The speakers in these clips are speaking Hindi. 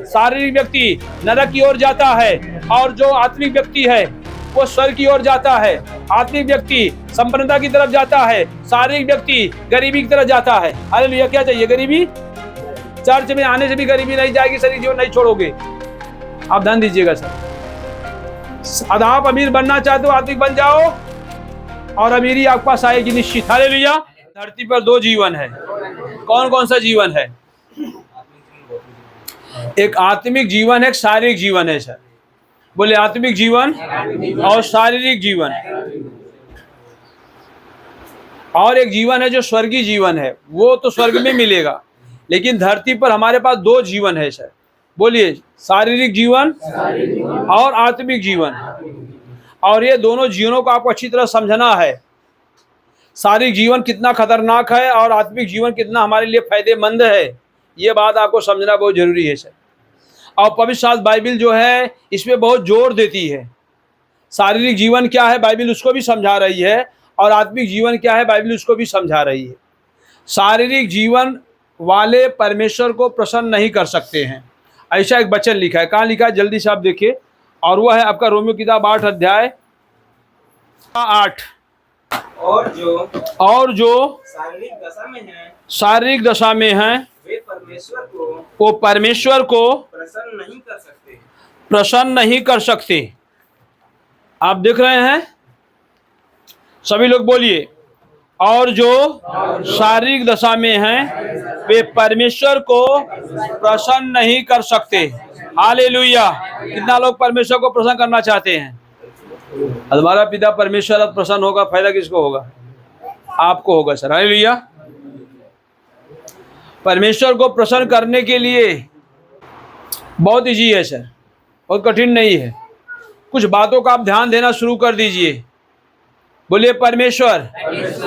शारीरिक व्यक्ति नरक की ओर जाता है और जो आत्मिक व्यक्ति है वो स्वर्ग की ओर जाता है। आत्मिक व्यक्ति संपन्नता की तरफ जाता है, शारीरिक व्यक्ति गरीबी की तरफ जाता है। हालेलुया। क्या चाहिए? गरीबी। चर्च में आने से भी गरीबी नहीं जाएगी, शरीर जीवन नहीं छोड़ोगे। आप ध्यान दीजिएगा सर। अब आप अमीर बनना चाहते हो, आत्मिक बन जाओ और अमीरी आपके पास आएगी निश्चित। हालेलुया। धरती पर दो जीवन है। कौन कौन सा जीवन है? एक आत्मिक जीवन है, एक शारीरिक जीवन है सर। बोले आत्मिक जीवन और शारीरिक जीवन। और एक जीवन है जो स्वर्गीय जीवन है, वो तो स्वर्ग में मिलेगा। लेकिन धरती पर हमारे पास दो जीवन है सर। बोलिए शारीरिक जीवन और आत्मिक जीवन। और ये दोनों जीवनों को आपको अच्छी तरह समझना है। शारीरिक जीवन कितना खतरनाक है और आत्मिक जीवन कितना हमारे लिए फायदेमंद है, ये बात आपको समझना बहुत जरूरी है सर। और पवित्र शास्त्र बाइबिल जो है इसमें बहुत जोर देती है। शारीरिक जीवन क्या है बाइबिल उसको भी समझा रही है, और आत्मिक जीवन क्या है बाइबिल उसको भी समझा रही है। शारीरिक जीवन वाले परमेश्वर को प्रसन्न नहीं कर सकते हैं, ऐसा एक वचन लिखा है। कहाँ लिखा है? जल्दी से आप देखिए, और वह है आपका रोमियो किताब 8 अध्याय 8। और जो शारीरिक दशा में है वो परमेश्वर को प्रसन्न नहीं कर सकते। आप देख रहे हैं? सभी लोग बोलिए। और जो शारीरिक दशा में हैं वे परमेश्वर को प्रसन्न नहीं कर सकते। हालेलुया। कितना लोग परमेश्वर को प्रसन्न करना चाहते हैं? हमारा पिता परमेश्वर अब प्रसन्न होगा, फायदा किसको होगा? आपको होगा सर। हालेलुया। परमेश्वर को प्रसन्न करने के लिए बहुत इजी है सर, बहुत कठिन नहीं है। कुछ बातों का आप ध्यान देना शुरू कर दीजिए। बोलिए परमेश्वर।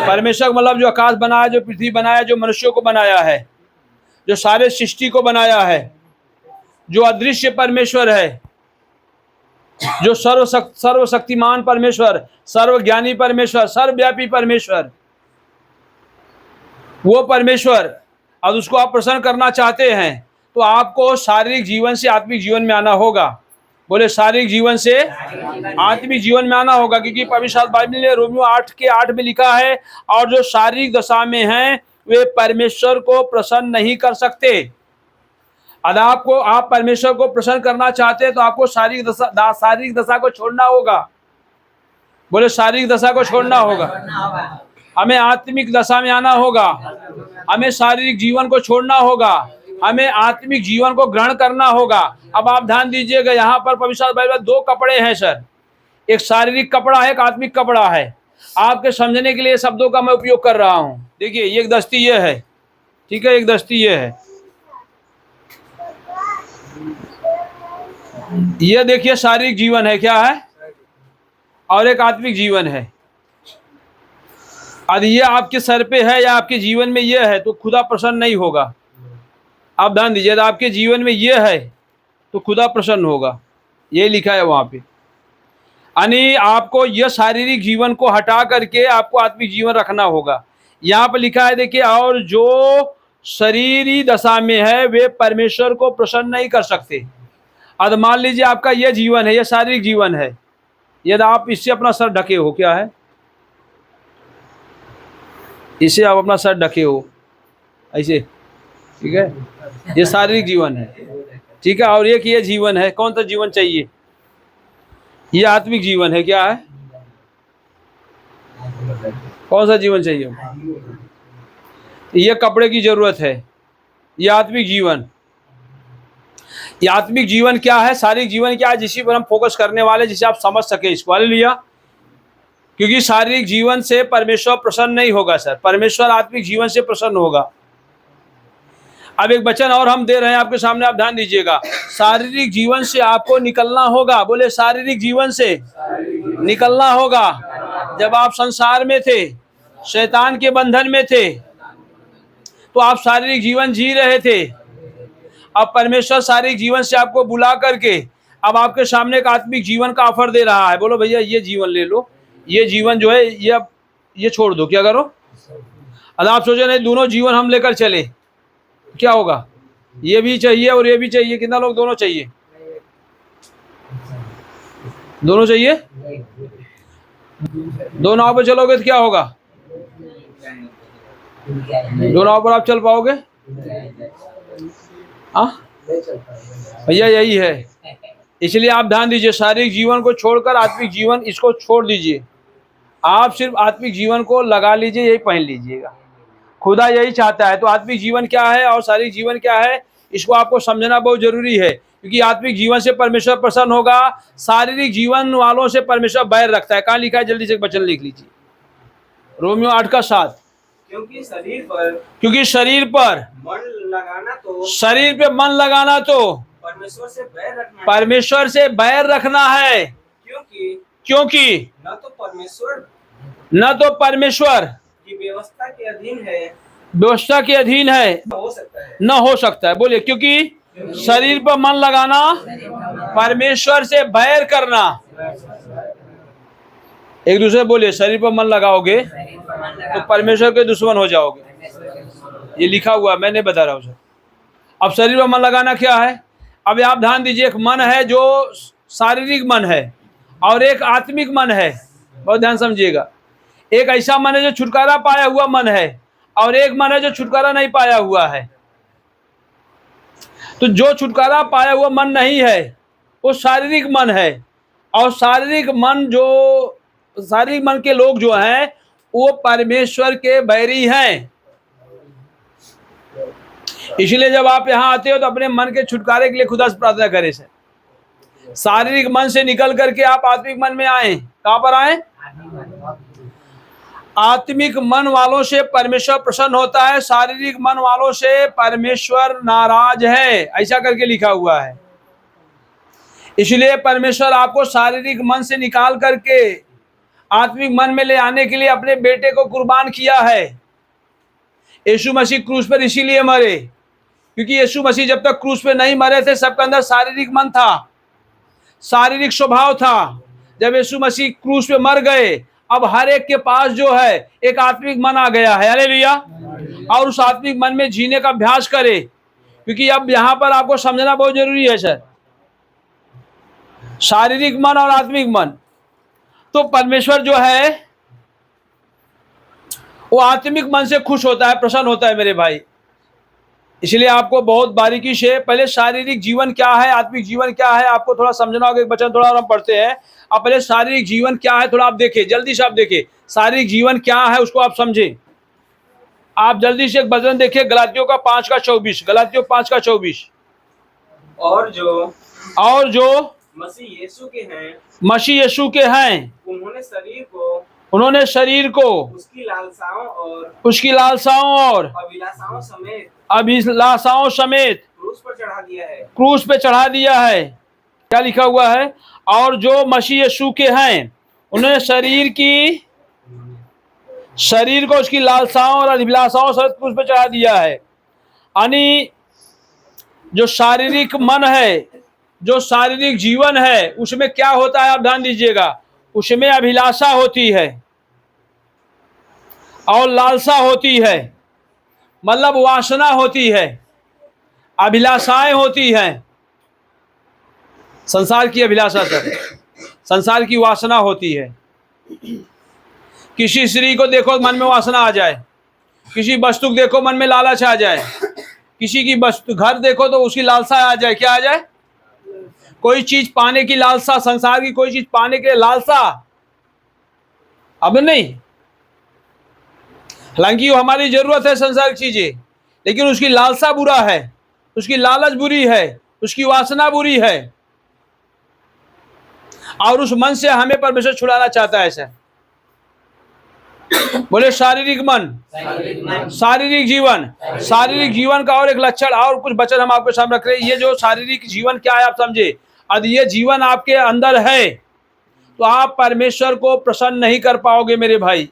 परमेश्वर मतलब जो आकाश बनाया, जो पृथ्वी बनाया, जो मनुष्यों को बनाया है, जो सारे सृष्टि को बनाया है, जो अदृश्य परमेश्वर है, जो सर्वशक्तिमान परमेश्वर, सर्वज्ञानी परमेश्वर, सर्वव्यापी परमेश्वर, वो परमेश्वर। अब उसको आप प्रसन्न करना चाहते हैं तो आपको शारीरिक जीवन से आत्मिक जीवन में आना होगा। बोले शारीरिक जीवन से आत्मिक जीवन में आना होगा, क्योंकि पवित्र शास्त्र बाइबल ने रोमियो 8 के 8 में लिखा है, और जो शारीरिक दशा में हैं वे परमेश्वर को प्रसन्न नहीं कर सकते। अब आप परमेश्वर को प्रसन्न करना चाहते हैं तो आपको शारीरिक दशा को छोड़ना होगा। बोले शारीरिक दशा को छोड़ना होगा। हमें आत्मिक दशा में आना होगा। हमें शारीरिक जीवन को छोड़ना होगा। हमें आत्मिक जीवन को ग्रहण करना होगा। अब आप ध्यान दीजिएगा, यहाँ पर पवित्र शास्त्र बाइबल में दो कपड़े हैं सर। एक शारीरिक कपड़ा है, एक आत्मिक कपड़ा है। आपके समझने के लिए शब्दों का मैं उपयोग कर रहा हूँ। देखिए ये एक दस्ती ये है, ठीक है, एक दस्ती ये है। ये देखिए शारीरिक जीवन है, क्या है, और एक आत्मिक जीवन है। यदि ये आपके सर पे है या आपके जीवन में ये है तो खुदा प्रसन्न नहीं होगा। आप ध्यान दीजिए, यदि आपके जीवन में ये है तो खुदा प्रसन्न होगा। ये लिखा है वहाँ पे। यानी आपको यह शारीरिक जीवन को हटा करके आपको आत्मिक जीवन रखना होगा। यहाँ पर लिखा है देखिए, और जो शरीरी दशा में है वे परमेश्वर को प्रसन्न नहीं कर सकते। अब मान लीजिए आपका यह जीवन है, यह शारीरिक जीवन है, यदि आप इससे अपना सर ढके हो, क्या है, इससे आप अपना सर ढके हो ऐसे, ठीक है, ये शारीरिक जीवन है, ठीक है। और एक ये जीवन है, कौन सा जीवन चाहिए? ये आत्मिक जीवन है, क्या है, कौन सा जीवन चाहिए? ये कपड़े की जरूरत है, ये आत्मिक जीवन। ये आत्मिक जीवन क्या है, शारीरिक जीवन क्या है, जिसी पर हम फोकस करने वाले, जिसे आप समझ सके इसको। हालेलुया। क्योंकि शारीरिक जीवन से परमेश्वर प्रसन्न नहीं होगा सर, परमेश्वर आत्मिक जीवन से प्रसन्न होगा। अब एक वचन और हम दे रहे हैं आपके सामने, आप ध्यान दीजिएगा। शारीरिक जीवन से आपको निकलना होगा। बोले शारीरिक जीवन से निकलना होगा। जब आप संसार में थे, शैतान के बंधन में थे, तो आप शारीरिक जीवन जी रहे थे। अब परमेश्वर शारीरिक जीवन से आपको बुला करके अब आपके सामने एक आत्मिक जीवन का ऑफर दे रहा है। बोलो भैया ये जीवन ले लो, ये जीवन जो है ये छोड़ दो, क्या करो? अब आप सोचे नहीं दोनों जीवन हम लेकर चले क्या होगा? ये भी चाहिए और ये भी चाहिए। कितना लोग दोनों चाहिए? दोनों चाहिए। दो नाव पर चलोगे तो क्या होगा? दो नाव पर आप चल पाओगे? हाँ भैया, यही है। इसलिए आप ध्यान दीजिए, शारीरिक जीवन को छोड़कर आत्मिक जीवन, इसको छोड़ दीजिए। आप सिर्फ आत्मिक जीवन को लगा लीजिए, यही पहन लीजिएगा। खुदा यही चाहता है। तो आत्मिक जीवन क्या है और शारीरिक जीवन क्या है, इसको आपको समझना बहुत जरूरी है। क्योंकि आत्मिक जीवन से परमेश्वर प्रसन्न होगा, शारीरिक जीवन वालों से परमेश्वर बैर रखता है। कहाँ लिखा है? जल्दी से एक वचन लिख लीजिए, रोमियो 8:7। क्योंकि शरीर पर शरीर पे मन लगाना तो परमेश्वर से बैर रखना है। क्योंकि न तो परमेश्वर की व्यवस्था के अधीन है, न हो सकता है। बोलिए, क्योंकि शरीर पर मन लगाना परमेश्वर से बैर करना। एक दूसरे बोलिए, शरीर पर मन लगाओगे तो परमेश्वर के दुश्मन हो जाओगे। ये लिखा हुआ, मैं नहीं बता रहा हूँ सर। अब शरीर पर मन लगाना क्या है? अब आप ध्यान दीजिए, एक मन है जो शारीरिक मन है और एक आत्मिक मन है। बहुत ध्यान समझिएगा। एक ऐसा मन है जो छुटकारा पाया हुआ मन है और एक मन है जो छुटकारा नहीं पाया हुआ है। तो जो छुटकारा पाया हुआ मन नहीं है वो शारीरिक मन है। और शारीरिक मन के लोग जो हैं वो परमेश्वर के बैरी हैं। इसलिए जब आप यहाँ आते हो तो अपने मन के छुटकारे के लिए खुदा से प्रार्थना करें सर। शारीरिक मन से निकल करके आप आत्मिक मन में आए। कहाँ पर आए? आत्मिक मन वालों से परमेश्वर प्रसन्न होता है, शारीरिक मन वालों से परमेश्वर नाराज है। ऐसा करके लिखा हुआ है। इसलिए परमेश्वर आपको शारीरिक मन से निकाल करके आत्मिक मन में ले आने के लिए अपने बेटे को कुर्बान किया है। यीशु मसीह क्रूस पर इसीलिए मरे, क्योंकि यीशु मसीह जब तक क्रूस पे नहीं मरे थे, सबके अंदर शारीरिक मन था, शारीरिक स्वभाव था। जब यीशु मसीह क्रूस पे मर गए, अब हर एक के पास जो है एक आत्मिक मन आ गया है। हालेलुया। और उस आत्मिक मन में जीने का अभ्यास करे। क्योंकि अब यहाँ पर आपको समझना बहुत जरूरी है सर, शारीरिक मन और आत्मिक मन। तो परमेश्वर जो है वो आत्मिक मन से खुश होता है, प्रसन्न होता है मेरे भाई। इसलिए आपको बहुत बारीकी से पहले शारीरिक जीवन क्या है, आत्मिक जीवन क्या है, आपको थोड़ा समझना होगा। एक वचन थोड़ा और हम पढ़ते हैं। अब पहले शारीरिक जीवन क्या है थोड़ा आप देखिए, जल्दी से आप देखिए शारीरिक जीवन क्या है, उसको आप समझें। आप जल्दी से एक वचन देखिए, गलातियों का 5:24। गलातियों 5:24। और जो मसीह यीशु के हैं उन्होंने शरीर को उसकी लालसाओं और अभिलाषाओं समेत क्रूस पे चढ़ा दिया है। क्या लिखा हुआ है? और जो मसीह यीशु के हैं उन्होंने शरीर को उसकी लालसाओं और अभिलाषाओं समेत क्रूस पे चढ़ा दिया है। यानी जो शारीरिक मन है, जो शारीरिक जीवन है, उसमें क्या होता है आप ध्यान दीजिएगा। उसमें अभिलाषा होती है और लालसा होती है, मतलब वासना होती है, अभिलाषाएं होती हैं। संसार की अभिलाषा सर, संसार की वासना होती है। किसी स्त्री को देखो मन में वासना आ जाए, किसी वस्तु को देखो मन में लालच आ जाए, किसी की वस्तु घर देखो तो उसकी लालसा आ जाए। क्या आ जाए? कोई चीज पाने की लालसा, संसार की कोई चीज पाने के लिए लालसा। अब नहीं, हालांकि वो हमारी जरूरत है संसार की चीजें, लेकिन उसकी लालसा बुरा है, उसकी लालच बुरी है, उसकी वासना बुरी है। और उस मन से हमें परमेश्वर छुड़ाना चाहता है सर। बोले शारीरिक मन, शारीरिक जीवन। शारीरिक जीवन का और एक लक्षण और कुछ वचन हम आपके सामने रख रहे हैं। ये जो शारीरिक जीवन क्या है आप समझे। यदि ये जीवन आपके अंदर है तो आप परमेश्वर को प्रसन्न नहीं कर पाओगे मेरे भाई।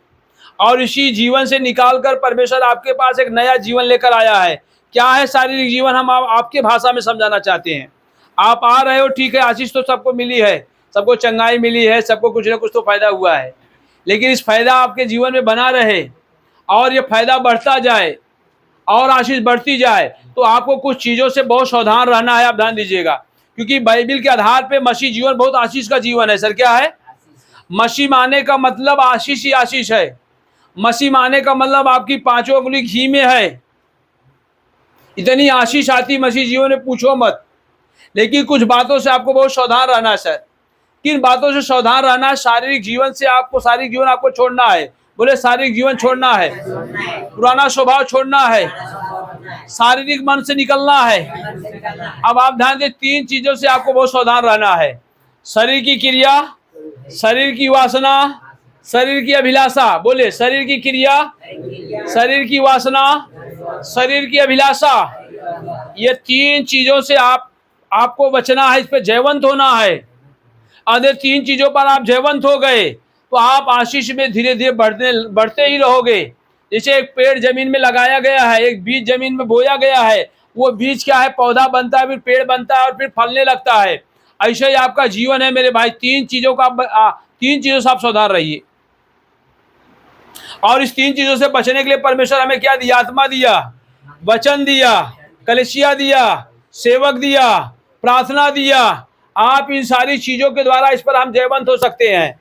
और इसी जीवन से निकालकर परमेश्वर आपके पास एक नया जीवन लेकर आया है। क्या है शारीरिक जीवन, हम आपके भाषा में समझाना चाहते हैं। आप आ रहे हो, ठीक है, आशीष तो सबको मिली है, सबको चंगाई मिली है, सबको कुछ ना कुछ तो फायदा हुआ है। लेकिन इस फायदा आपके जीवन में बना रहे और ये फायदा बढ़ता जाए और आशीष बढ़ती जाए, तो आपको कुछ चीजों से बहुत सावधान रहना है। आप ध्यान दीजिएगा, क्योंकि बाइबिल के आधार पे मसीह जीवन बहुत आशीष का जीवन है। सर क्या है? मसीह माने का मतलब आशीष ही आशीष है। मसीह माने का मतलब आपकी पांचों उंगली घी में है। इतनी आशीष आती मसीह जीवन में, पूछो मत। लेकिन कुछ बातों से आपको बहुत सावधान रहना है। सर किन बातों से सावधान रहना है? शारीरिक जीवन से आपको, शारीरिक जीवन आपको छोड़ना है। बोले शारीरिक जीवन छोड़ना है, पुराना स्वभाव छोड़ना है, शारीरिक मन से निकलना है। अब आप ध्यान दें, 3 चीजों से आपको बहुत सावधान रहना है। शरीर की क्रिया, शरीर की वासना, शरीर की अभिलाषा। बोले शरीर की क्रिया, शरीर की वासना, शरीर की अभिलाषा। ये 3 चीजों से आपको बचना है, इस पे जयवंत होना है। अगर 3 चीजों पर आप जयवंत हो गए तो आप आशीष में धीरे धीरे बढ़ते ही रहोगे। जैसे एक पेड़ जमीन में लगाया गया है, एक बीज जमीन में बोया गया है, वो बीज क्या है? पौधा बनता है, फिर पेड़ बनता है और फिर फलने लगता है। ऐसे ही आपका जीवन है मेरे भाई। 3 चीजों से आप सावधान रहिए। और इस 3 चीजों से बचने के लिए परमेश्वर हमें क्या दिया? आत्मा दिया, वचन दिया, कलीसिया दिया, सेवक दिया, प्रार्थना दिया। आप इन सारी चीजों के द्वारा इस पर हम जयवंत हो सकते हैं।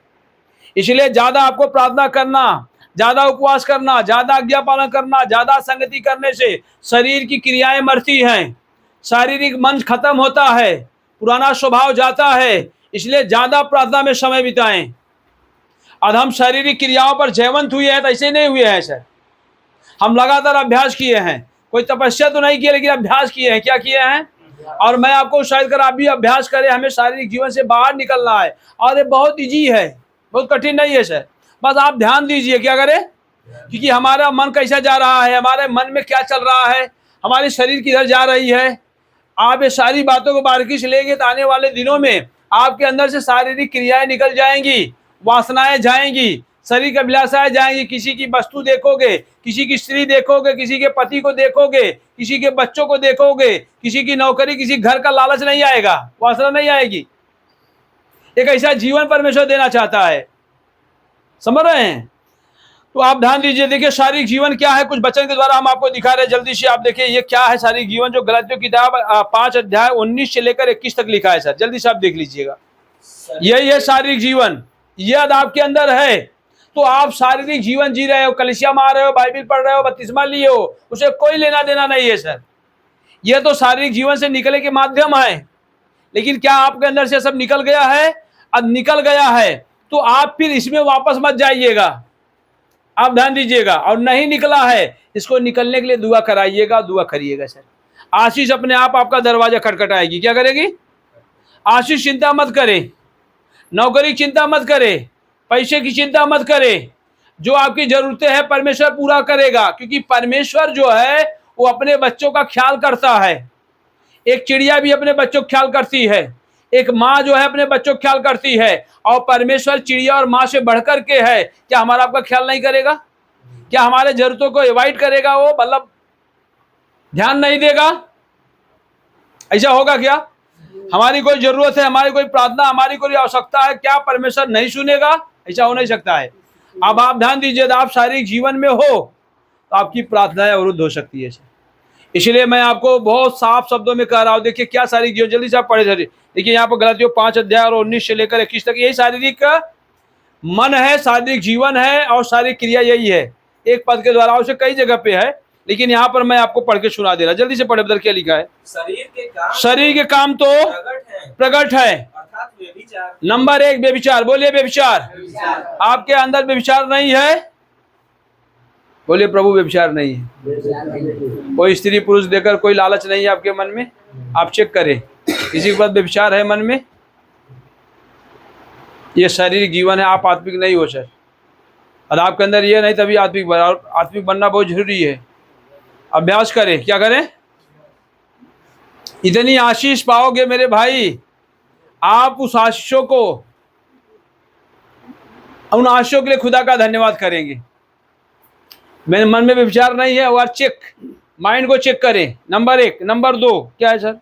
इसलिए ज्यादा आपको प्रार्थना करना, ज्यादा उपवास करना, ज्यादा आज्ञा पालन करना, ज्यादा संगति करने से शरीर की क्रियाएं मरती हैं, शारीरिक मन खत्म होता है, पुराना स्वभाव जाता है। इसलिए ज्यादा प्रार्थना में समय बिताएं। अब हम शारीरिक क्रियाओं पर जयवंत हुए हैं तो ऐसे नहीं हुए हैं सर। हम लगातार अभ्यास किए हैं, कोई तपस्या तो नहीं किया, लेकिन अभ्यास किए हैं। क्या किए हैं? और मैं आपको शायद कर आप भी अभ्यास करें। हमें शारीरिक जीवन से बाहर निकलना है, और ये बहुत इजी है, बहुत कठिन नहीं है सर। बस आप ध्यान दीजिए क्या करें, क्योंकि हमारा मन कैसा जा रहा है, हमारे मन में क्या चल रहा है, हमारी शरीर किधर जा रही है। आप ये सारी बातों को बारीकी से लेंगे तो आने वाले दिनों में आपके अंदर से शारीरिक क्रियाएं निकल जाएंगी, वासनाएं जाएंगी, शरीर की अभिलाषाएं जाएंगी। किसी की वस्तु देखोगे, किसी की स्त्री देखोगे, किसी के पति को देखोगे, किसी के बच्चों को देखोगे, किसी की नौकरी, किसी घर का लालच नहीं आएगा, वासना नहीं आएगी। एक ऐसा जीवन परमेश्वर देना चाहता है, समझ रहे हैं? तो आप ध्यान दीजिए। देखिए शारीरिक जीवन क्या है, कुछ वचन के द्वारा हम आपको दिखा रहे हैं। जल्दी से आप देखिए ये क्या है शारीरिक जीवन, जो गलातियों की किताब 5 अध्याय 19 से लेकर 21 तक लिखा है सर। जल्दी से आप देख लीजिएगा। यही है शारीरिक जीवन, यद आपके अंदर है तो आप शारीरिक जीवन जी रहे हो, कलीसिया में आ रहे हो, बाइबिल पढ़ रहे हो, बपतिस्मा लिए हो, उसे कोई लेना देना नहीं है सर। यह तो शारीरिक जीवन से निकले के माध्यम है। लेकिन क्या आपके अंदर से सब निकल गया है? अब निकल गया है तो आप फिर इसमें वापस मत जाइएगा। आप ध्यान दीजिएगा। और नहीं निकला है, इसको निकलने के लिए दुआ कराइएगा, दुआ करिएगा सर। आशीष अपने आप आपका दरवाजा खटखटाएगी। क्या करेगी? आशीष चिंता मत करे, नौकरी की चिंता मत करे, पैसे की चिंता मत करे। जो आपकी जरूरतें हैं परमेश्वर पूरा करेगा, क्योंकि परमेश्वर जो है वो अपने बच्चों का ख्याल करता है। एक चिड़िया भी अपने बच्चों का ख्याल करती है, एक माँ जो है अपने बच्चों का ख्याल करती है। और परमेश्वर चिड़िया और माँ से बढ़कर के है। क्या हमारा आपका ख्याल नहीं करेगा? क्या हमारे जरूरतों को अवॉइड करेगा? वो मतलब ध्यान नहीं देगा? ऐसा होगा क्या? हमारी कोई जरूरत है, हमारी कोई प्रार्थना, हमारी कोई आवश्यकता है, क्या परमेश्वर नहीं सुनेगा? ऐसा हो नहीं सकता है। अब आप ध्यान दीजिए, आप शारीरिक जीवन में हो तो आपकी प्रार्थनाएं अवरुद्ध हो सकती है। इसलिए मैं आपको बहुत साफ शब्दों में कह रहा हूं। देखिए क्या शारीरिक जीवन, जल्दी से आप पढ़े धरिए। देखिए यहाँ पर गलातियों 5 अध्याय और 19 से लेकर 21 तक यही शारीरिक मन है, शारीरिक जीवन है, और शारीरिक क्रिया यही है। एक पद के द्वारा उसे कई जगह पे है, लेकिन यहाँ पर मैं आपको पढ़ के सुना दे रहा। जल्दी से पढ़े, बदल क्या लिखा है? शरीर के काम तो प्रकट है, नंबर 1 व्यभिचार। बोलिए व्यभिचार। आपके अंदर व्यभिचार नहीं है? बोलिए प्रभु व्यभिचार नहीं है। कोई स्त्री पुरुष देकर कोई लालच नहीं है आपके मन में? आप चेक करें, किसी के पास व्यभिचार है मन में? ये शारीरिक जीवन है, आप आत्मिक नहीं हो सर। और आपके अंदर ये नहीं तभी आत्मिक बना, और आत्मिक बनना बहुत जरूरी है। अभ्यास करें। क्या करें? इतनी आशीष पाओगे मेरे भाई, आप उस आशीषों को, उन आशीषों के लिए खुदा का धन्यवाद करेंगे। मेरे मन में विचार नहीं है, और चेक, माइंड को चेक करें। नंबर 1। नंबर 2 क्या है सर?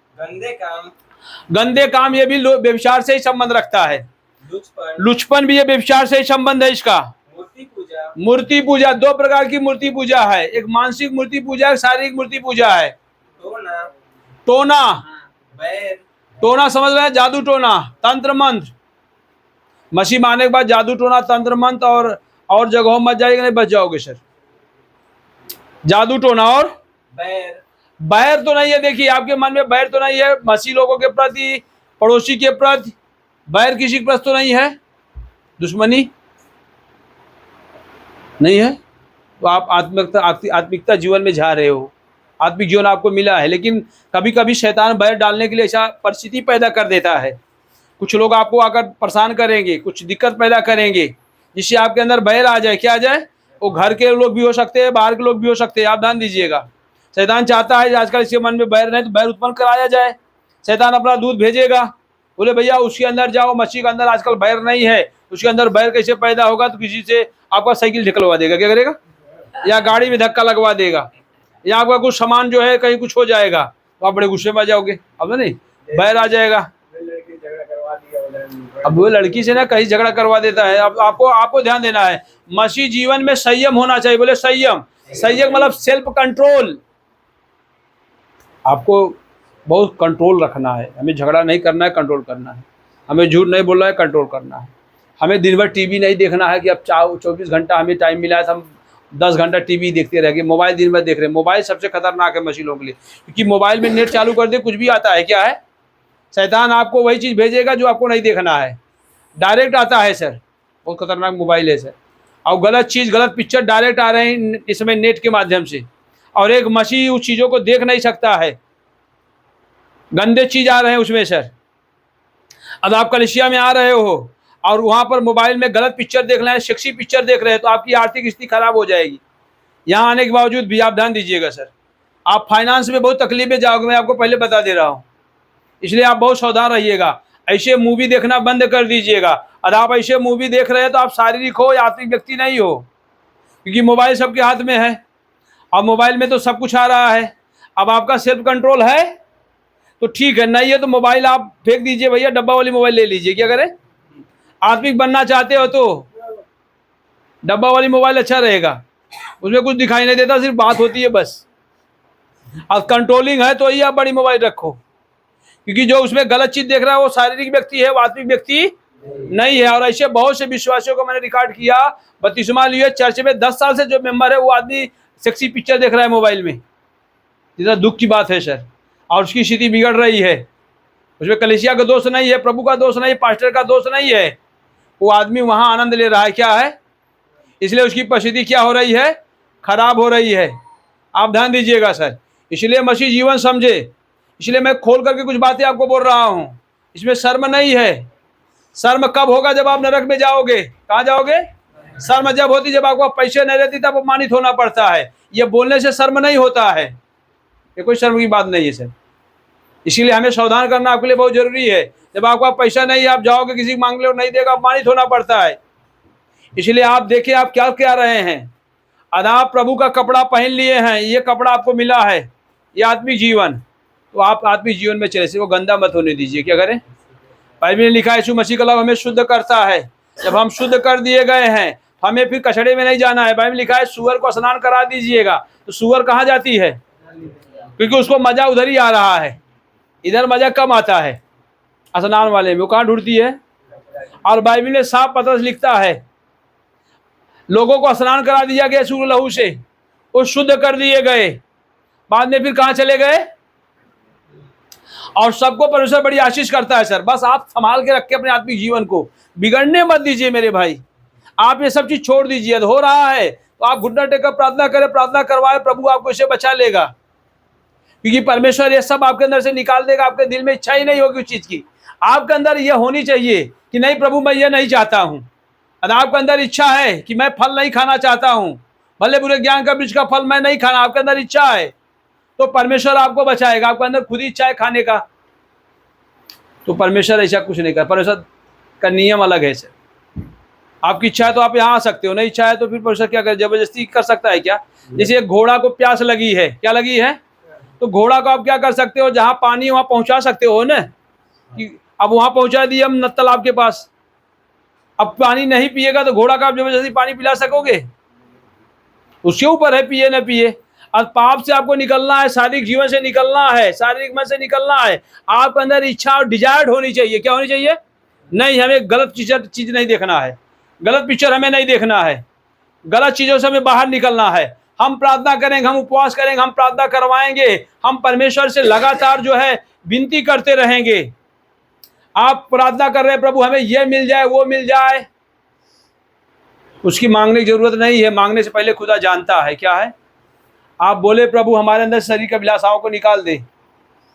गंदे काम ये भी व्यभिचार से ही संबंध रखता है। लुचपन भी ये व्यभिचार से ही संबंध है इसका। मूर्ति पूजा, दो प्रकार की मूर्ति पूजा है, एक मानसिक मूर्ति पूजा है, शारीरिक मूर्ति पूजा है। टोना, टोना, बैर, टोना समझ रहे हैं, जादू टोना, तंत्र मंत्र। मसीह मारने के बाद जादू टोना, तंत्र मंत्र और जगहों मत जाइएगा, नहीं बच जाओगे सर। जादू टोना और बैर, बैर तो नहीं है। देखिए आपके मन में बैर तो नहीं है मसीह लोगों के प्रति, पड़ोसी के प्रति। बैर किसी के प्रति तो नहीं है, दुश्मनी नहीं है। तो आप आत्मिकता जीवन में जा रहे हो, आत्मिक जीवन आपको मिला है। लेकिन कभी कभी शैतान बैर डालने के लिए ऐसा परिस्थिति पैदा कर देता है। कुछ लोग आपको आकर परेशान करेंगे, कुछ दिक्कत पैदा करेंगे, जिससे आपके अंदर बैर आ जाए। क्या आ जाए? वो घर के लोग भी हो सकते हैं, बाहर के लोग भी हो सकते हैं। आप ध्यान दीजिएगा, शैतान चाहता है आजकल इसके मन में बैर नहीं तो बैर उत्पन्न कराया जाए। शैतान अपना दूध भेजेगा, बोले भैया उसके अंदर जाओ, मसीह के अंदर आजकल बैर नहीं है, उसके अंदर बैर कैसे पैदा होगा? तो किसी से आपका साइकिल निकलवा देगा, क्या करेगा? या गाड़ी में धक्का लगवा देगा, या आपका कुछ सामान जो है कहीं कुछ हो जाएगा, तो आप बड़े गुस्से में आ जाओगे। अब नहीं, बैर आ जाएगा। अब वो लड़की से ना कहीं झगड़ा करवा देता है। अब आपको ध्यान देना है, मसीह जीवन में संयम होना चाहिए। बोले संयम, संयम मतलब सेल्फ कंट्रोल। आपको बहुत कंट्रोल रखना है। हमें झगड़ा नहीं करना है, कंट्रोल करना है। हमें झूठ नहीं बोलना है, कंट्रोल करना है। हमें दिन भर टीवी नहीं देखना है कि अब 24 घंटा हमें टाइम मिला है तो हम 10 घंटा टीवी देखते रह गए, मोबाइल दिन भर देख रहे हैं। मोबाइल सबसे खतरनाक है मसीह लोगों के लिए, क्योंकि मोबाइल में नेट चालू कर दे कुछ भी आता है। क्या है? शैतान आपको वही चीज़ भेजेगा जो आपको नहीं देखना है, डायरेक्ट आता है सर। बहुत खतरनाक मोबाइल है सर। और गलत चीज़, गलत पिक्चर डायरेक्ट आ रहे हैं इसमें नेट के माध्यम से, और एक मसीह उस चीज़ों को देख नहीं सकता है, गंदे चीज़ आ रहे हैं उसमें सर। अब आप कलीसिया में आ रहे हो और वहाँ पर मोबाइल में गलत पिक्चर देख रहे हैं, सेक्सी पिक्चर देख रहे हैं, तो आपकी आर्थिक स्थिति खराब हो जाएगी। यहाँ आने के बावजूद भी आप ध्यान दीजिएगा सर, आप फाइनेंस में बहुत तकलीफ में जाओगे, मैं आपको पहले बता दे रहा हूँ। इसलिए आप बहुत सावधान रहिएगा। ऐसे मूवी देखना बंद कर दीजिएगा। और आप ऐसे मूवी देख रहे हैं तो आप शारीरिक हो या आत्मिक व्यक्ति नहीं हो, क्योंकि मोबाइल सबके हाथ में है और मोबाइल में तो सब कुछ आ रहा है। अब आपका सेल्फ कंट्रोल है तो ठीक है, नहीं है तो मोबाइल आप फेंक दीजिए भैया, डब्बा वाली मोबाइल ले लीजिए। क्या करें? आत्मिक बनना चाहते हो तो डब्बा वाली मोबाइल अच्छा रहेगा, उसमें कुछ दिखाई नहीं देता, सिर्फ बात होती है बस। अब कंट्रोलिंग है तो ही आप बड़ी मोबाइल रखो, क्योंकि जो उसमें गलत चीज देख रहा है वो शारीरिक व्यक्ति है, वो आत्मिक व्यक्ति नहीं है। और ऐसे बहुत से विश्वासियों को मैंने रिकॉर्ड किया, बत्तीसवां लिए चर्च में 10 साल से जो मेंबर है वो आदमी सेक्सी पिक्चर देख रहा है मोबाइल में। इतना दुख की बात है सर, और उसकी स्थिति बिगड़ रही है। उसमें कलीसिया का दोष नहीं है, प्रभु का दोष नहीं है, पास्टर का दोष नहीं है, वो आदमी वहाँ आनंद ले रहा है। क्या है? इसलिए उसकी परिस्थिति क्या हो रही है? खराब हो रही है। आप ध्यान दीजिएगा सर। इसलिए मसीह जीवन समझे, इसलिए मैं खोल करके कुछ बातें आपको बोल रहा हूँ। इसमें शर्म नहीं है। शर्म कब होगा? जब आप नरक में जाओगे। कहाँ जाओगे? शर्म जब होती जब आपको पैसे नहीं रहती तब अपमानित होना पड़ता है। ये बोलने से शर्म नहीं होता है, ये कोई शर्म की बात नहीं है सर। इसीलिए हमें सावधान करना आपके लिए बहुत जरूरी है। जब आपका पैसा नहीं है, आप जाओगे किसी मांग लो, नहीं देगा, अपमानित होना पड़ता है। इसलिए आप देखिए आप क्या क्या रहे हैं। आप प्रभु का कपड़ा पहन लिए हैं, ये कपड़ा आपको मिला है, ये आत्मिक जीवन। तो आप आत्मिक जीवन में चले, वो गंदा मत होने दीजिए। क्या करें? बाइबल में लिखा है यीशु मसीह का लहू हमें शुद्ध करता है। जब हम शुद्ध कर दिए गए हैं हमें फिर कचड़े में नहीं जाना है। बाइबल में लिखा है सुअर को स्नान करा दीजिएगा, तो सुअर कहाँ जाती है? क्योंकि उसको मजा उधर ही आ रहा है, इधर मजा कम आता है स्नान वाले में, वो कहाँ ढूंढती है? और बाइबल में साफ पत्र लिखता है लोगों को स्नान करा दिया गया यीशु के लहू से, वो शुद्ध कर दिए गए, बाद में फिर कहाँ चले गए? और सबको परमेश्वर बड़ी आशीष करता है सर। बस आप संभाल के रखे अपने आत्मिक जीवन को, बिगड़ने मत दीजिए मेरे भाई। आप ये सब चीज छोड़ दीजिए। हो रहा है तो आप घुटना टेकर प्रार्थना करें, प्रार्थना करवाए, प्रभु आपको इसे बचा लेगा, क्योंकि परमेश्वर ये सब आपके अंदर से निकाल देगा। आपके दिल में इच्छा ही नहीं होगी उस चीज की। आपके अंदर यह होनी चाहिए कि नहीं प्रभु मैं ये नहीं चाहता हूँ। और आपके अंदर इच्छा है कि मैं फल नहीं खाना चाहता हूँ, भले बुरे ज्ञान का वृक्ष का फल मैं नहीं खाना, आपके अंदर इच्छा है, तो परमेश्वर आपको बचाएगा। आपके अंदर खुद ही इच्छा है खाने का, तो परमेश्वर ऐसा कुछ नहीं कर। परमेश्वर का नियम अलग है सर। आपकी इच्छा है तो आप यहाँ आ सकते हो, नहीं इच्छा है तो फिर परमेश्वर क्या कर, जबरदस्ती कर सकता है क्या? जैसे एक घोड़ा को प्यास लगी है, क्या लगी है, तो घोड़ा को आप क्या कर सकते हो? जहाँ पानी वहाँ पहुँचा सकते हो ना, कि अब वहाँ पहुँचा दिए हम तालाब के पास, अब पानी नहीं पिएगा तो घोड़ा का आप जबरदस्ती पानी पिला सकोगे? उसके ऊपर है, पिए न पिए। और पाप से आपको निकलना है, शारीरिक जीवन से निकलना है, शारीरिक मन से निकलना है। आपके अंदर इच्छा और डिजायर होनी चाहिए। क्या होनी चाहिए? नहीं, हमें गलत चीज नहीं देखना है, गलत पिक्चर हमें नहीं देखना है, गलत चीजों से हमें बाहर निकलना है। हम प्रार्थना करेंगे, हम उपवास करेंगे, हम प्रार्थना करवाएंगे, हम परमेश्वर से लगातार जो है विनती करते रहेंगे। आप प्रार्थना कर रहे हैं, प्रभु हमें ये मिल जाए, वो मिल जाए, उसकी मांगने की जरूरत नहीं है। मांगने से पहले खुदा जानता है क्या है। आप बोले प्रभु हमारे अंदर शरीर की अभिलाषाओं को निकाल दे,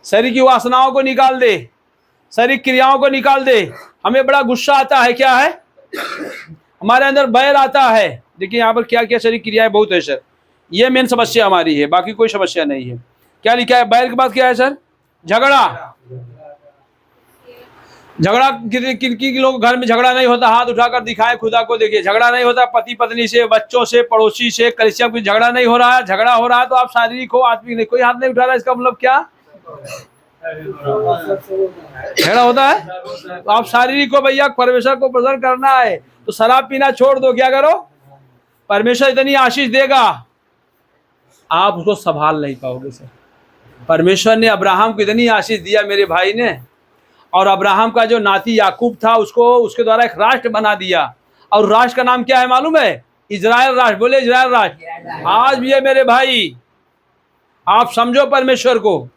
शरीर की वासनाओं को निकाल दे, शरीर क्रियाओं को निकाल दे। हमें बड़ा गुस्सा आता है, क्या है, हमारे अंदर बैर आता है। देखिए यहाँ पर क्या क्या शरीर क्रियाएं बहुत है सर, ये मेन समस्या हमारी है, बाकी कोई समस्या नहीं है। क्या लिखा है बैर के बाद? क्या है सर? झगड़ा। झगड़ा किन लोग घर में झगड़ा नहीं होता? हाथ उठाकर दिखाएं खुदा को। देखिए झगड़ा नहीं होता पति पत्नी से, बच्चों से, पड़ोसी से, कलीसिया में झगड़ा नहीं हो रहा है। झगड़ा हो रहा है तो आप शारीरिक हो, आत्मिक नहीं। कोई हाथ नहीं उठा रहा है, इसका मतलब क्या? झगड़ा होता है तो आप शारीरिक को भैया परमेश्वर को प्रसन्न करना है तो शराब पीना छोड़ दो। क्या करो? परमेश्वर इतनी आशीष देगा, आप उसको संभाल नहीं पाओगे सर। परमेश्वर ने अब्राहम को इतनी आशीष दिया मेरे भाई ने, और अब्राहम का जो नाती याकूब था उसको उसके द्वारा एक राष्ट्र बना दिया। और राष्ट्र का नाम क्या है मालूम है? इजराइल राष्ट्र। बोले इजराइल राष्ट्र। आज भी है मेरे भाई, आप समझो परमेश्वर को।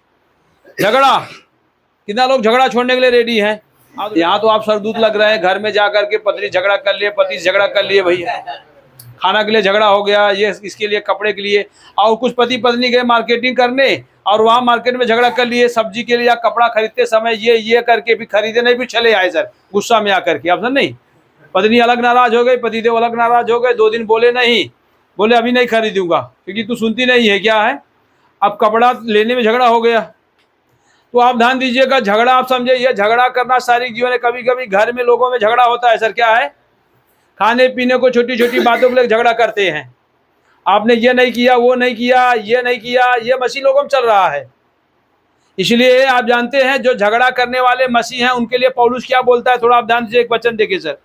झगड़ा, कितना लोग झगड़ा छोड़ने के लिए रेडी हैं? यहाँ तो आप सरदूत लग रहे हैं, घर में जाकर के पत्नी झगड़ा कर लिए, पति झगड़ा कर लिए, भैया खाना के लिए झगड़ा हो गया, ये इसके लिए, कपड़े के लिए। और कुछ पति पत्नी गए मार्केटिंग करने और वहाँ मार्केट में झगड़ा कर लिए, सब्जी के लिए या कपड़ा खरीदते समय ये करके भी खरीदे नहीं, भी चले आए सर गुस्सा में आकर के। आप समझ नहीं, पत्नी अलग नाराज हो गई, पतिदेव अलग नाराज हो गए, 2 दिन बोले नहीं, बोले अभी नहीं खरीदूंगा क्योंकि तू सुनती नहीं है। क्या है? अब कपड़ा लेने में झगड़ा हो गया। तो आप ध्यान दीजिएगा, झगड़ा आप समझे, ये झगड़ा करना शारीरिक जीवन है। कभी कभी घर में लोगों में झगड़ा होता है सर। क्या है? खाने पीने को छोटी छोटी बातों को लेकर झगड़ा करते हैं। आपने ये नहीं किया, वो नहीं किया, ये नहीं किया, ये मसीह लोगों में चल रहा है। इसलिए आप जानते हैं जो झगड़ा करने वाले मसीह हैं उनके लिए पौलुस क्या बोलता है, थोड़ा आप ध्यान दीजिए। एक वचन देखिए सर,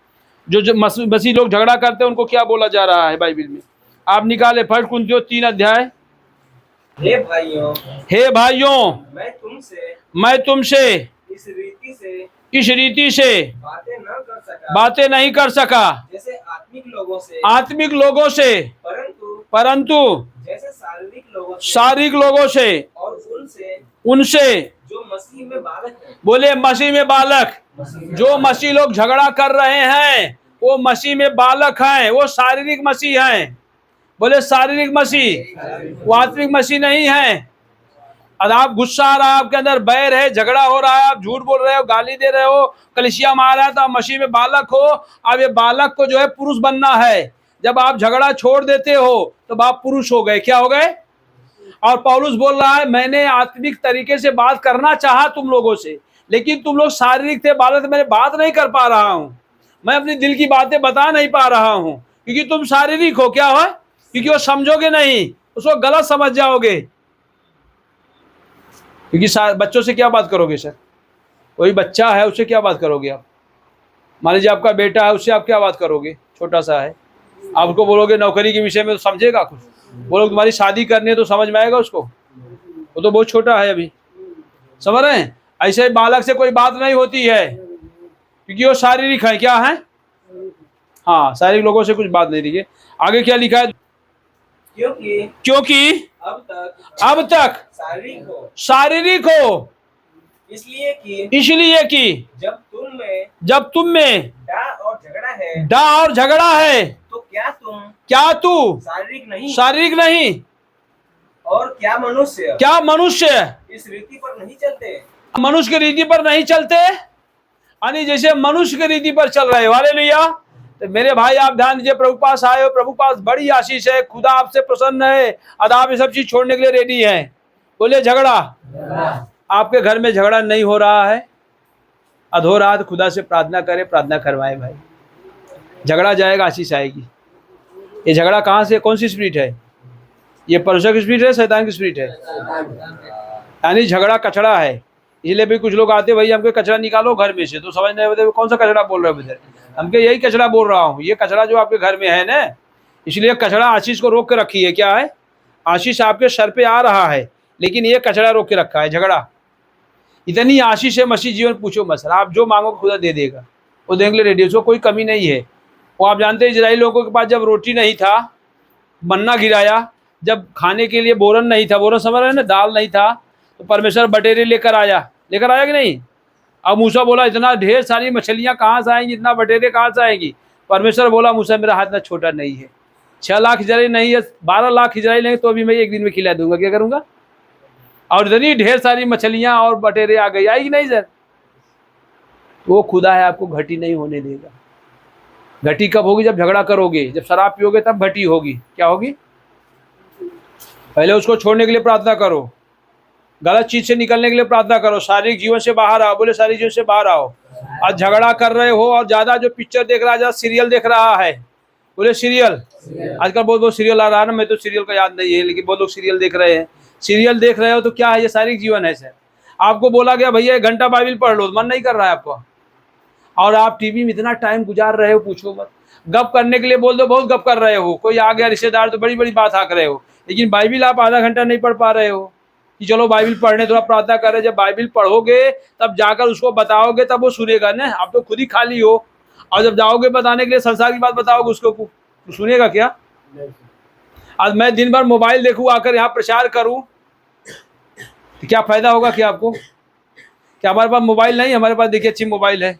जो मसीह लोग झगड़ा करते हैं उनको क्या बोला जा रहा है बाइबल में। आप निकाले 1 कुरिन्थियों 3 अध्याय। हे भाइयों, हे भाइयों, मैं तुमसे इस रीति से बातें नहीं कर सका जैसे आत्मिक लोगों से, परंतु जैसे शारीरिक लोगों से और उनसे जो मसीह में बालक है। बोले मसीह में बालक। जो मसीह लोग झगड़ा कर रहे हैं वो मसीह में बालक हैं, वो शारीरिक मसीह हैं। बोले शारीरिक मसीह, वो आत्मिक मसीह नहीं है। और आप गुस्सा आ रहा है, आपके अंदर बैर है, झगड़ा हो रहा है, आप झूठ बोल रहे हो, गाली दे रहे हो, कलीसिया मार रहा है, तो आप मसीह में बालक हो। अब ये बालक को जो है पुरुष बनना है। जब आप झगड़ा छोड़ देते हो तो आप पुरुष हो गए। क्या हो गए? और पौलुस बोल रहा है मैंने आत्मिक तरीके से बात करना चाहा तुम लोगों से, लेकिन तुम लोग शारीरिक थे, बालक, मैं बात नहीं कर पा रहा हूँ, मैं अपनी दिल की बातें बता नहीं पा रहा हूँ क्योंकि तुम शारीरिक हो। क्या हो? क्योंकि वो समझोगे नहीं, उसको गलत समझ जाओगे। क्योंकि बच्चों से क्या बात करोगे सर? कोई बच्चा है उससे क्या बात करोगे आप? मान लीजिए आपका बेटा है, उससे आप क्या बात करोगे? छोटा सा है, आप उसको बोलोगे नौकरी के विषय में तो समझेगा कुछ? बोलोगे तुम्हारी शादी करनी है तो समझ में आएगा उसको? वो तो बहुत छोटा है अभी, समझ रहे हैं? ऐसे बालक से कोई बात नहीं होती है क्योंकि वो शारीरिक है। क्या है? हाँ, शारीरिक लोगों से कुछ बात नहीं। देखिए आगे क्या लिखा है, क्योंकि अब तक शारीरिक हो इसलिए कि जब तुम में डा और झगड़ा है तो क्या तू शारीरिक नहीं और क्या मनुष्य इस रीति पर नहीं चलते? मनुष्य की रीति पर नहीं चलते, यानी जैसे मनुष्य की रीति पर चल रहे। हालेलुया। तो मेरे भाई आप ध्यान दीजिए, प्रभु पास आए हो, प्रभु पास बड़ी आशीष है, खुदा आपसे प्रसन्न है, और आप ये सब चीज छोड़ने के लिए रेडी हैं। बोले झगड़ा। आपके घर में झगड़ा नहीं हो रहा है, अधो रात खुदा से प्रार्थना करें, प्रार्थना करवाएं भाई, झगड़ा जाएगा, आशीष आएगी। ये झगड़ा कहाँ से, कौन सी स्पिरिट है? ये परमेश्वर की स्पिरिट है, शैतान की स्पिरिट है? यानी झगड़ा कचड़ा है। इसलिए भी कुछ लोग आते भाई हमको कचरा निकालो घर में से, तो समझ नहीं होते कौन सा कचरा बोल रहे हो इधर। हमके यही कचरा बोल रहा हूँ, ये कचरा जो आपके घर में है ना, इसलिए कचरा आशीष को रोक के रखी है। क्या है? आशीष आपके सर पे आ रहा है, लेकिन ये कचरा रोक के रखा है, झगड़ा। इतनी आशीष है मसीह जीवन, पूछो मत सर। आप जो मांगो खुदा दे देगा, वो देने के लिए रेडी, उसको कोई कमी नहीं है। वो आप जानते हैं इजराइल लोगों के पास जब रोटी नहीं था, मन्ना गिराया, जब खाने के लिए बोरन नहीं था, बोरन समझ रहे हैं ना, दाल नहीं था, तो परमेश्वर बटेरे लेकर आया कि नहीं? अब मूसा बोला इतना ढेर सारी मछलियां कहाँ से आएंगी, इतना बटेरे कहाँ से आएंगी? परमेश्वर बोला मूसा मेरा हाथ इतना छोटा नहीं है, 6 लाख इजराइल नहीं है, 12 लाख इजराइल नहीं, तो भी मैं एक दिन में खिला दूंगा। क्या करूंगा? और इतनी ढेर सारी मछलियां और बटेरे आ गई, आएगी नहीं सर? वो खुदा है, आपको घटी नहीं होने देगा। घटी कब होगी? जब झगड़ा करोगे, जब शराब पियोगे, तब घटी होगी। क्या होगी? पहले उसको छोड़ने के लिए प्रार्थना करो, गलत चीज से निकलने के लिए प्रार्थना करो, शारीरिक जीवन से बाहर आओ। बोले शारीरिक जीवन से बाहर आओ। आज झगड़ा कर रहे हो और ज्यादा जो पिक्चर देख रहा है, ज्यादा सीरियल देख रहा है, बोले सीरियल। आजकल बहुत सीरियल आ रहा है ना, मैं तो सीरियल का याद नहीं है, लेकिन बहुत लोग सीरियल देख रहे हैं। सीरियल देख रहे हो तो क्या है? ये शारीरिक जीवन है सर। आपको बोला गया भैया 1 घंटा बाइबल पढ़ लो, मन नहीं कर रहा है आपको, और आप टीवी में इतना टाइम गुजार रहे हो, पूछो मत। गप करने के लिए बोल दो, बहुत गप कर रहे हो, कोई आ गया रिश्तेदार तो बड़ी बड़ी बात हाँक रहे हो, लेकिन बाइबल आप आधा घंटा नहीं पढ़ पा रहे हो कि चलो बाइबल पढ़ने, थोड़ा प्रार्थना कर रहे। जब बाइबल पढ़ोगे तब जाकर उसको बताओगे, तब वो सुनेगा ना। आप तो खुद ही खाली हो, और जब जाओगे बताने के लिए, संसार की बात बताओगे उसको, तो सुनेगा क्या? आज मैं दिन भर मोबाइल देखूँ, आकर यहाँ प्रचार करूँ, तो क्या फायदा होगा? क्या आपको? क्या हमारे पास मोबाइल नहीं? हमारे पास देखिए अच्छी मोबाइल है,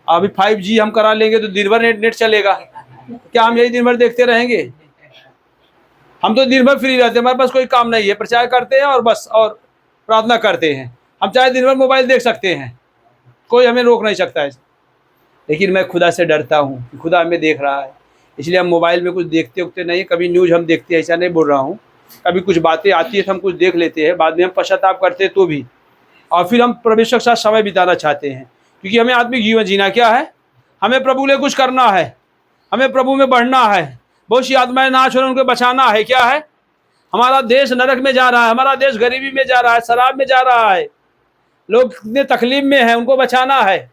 अभी 5G हम करा लेंगे तो दिन भर नेट चलेगा। क्या हम यही दिन भर देखते रहेंगे? हम तो दिन भर फ्री रहते हैं, हमारे पास कोई काम नहीं है, प्रचार करते हैं और बस, और प्रार्थना करते हैं। हम चाहे दिन भर मोबाइल देख सकते हैं, कोई हमें रोक नहीं सकता है। लेकिन मैं खुदा से डरता हूँ कि खुदा हमें देख रहा है, इसलिए हम मोबाइल में कुछ देखते उगते नहीं। कभी न्यूज़ हम देखते हैं, ऐसा नहीं बोल रहा हूँ, कभी कुछ बातें आती है तो हम कुछ देख लेते हैं, बाद में हम पश्चाताप करते हैं तो भी, और फिर हम परमेश्वर के साथ समय बिताना चाहते हैं, क्योंकि हमें आत्मिक जीवन जीना क्या है? हमें प्रभु लिए कुछ करना है, हमें प्रभु में बढ़ना है। बहुत सी आत्माएं नाश हो रही, उनको बचाना है। क्या है? हमारा देश नरक में जा रहा है, हमारा देश गरीबी में जा रहा है, शराब में जा रहा है, लोग कितने तकलीफ में हैं, उनको बचाना है।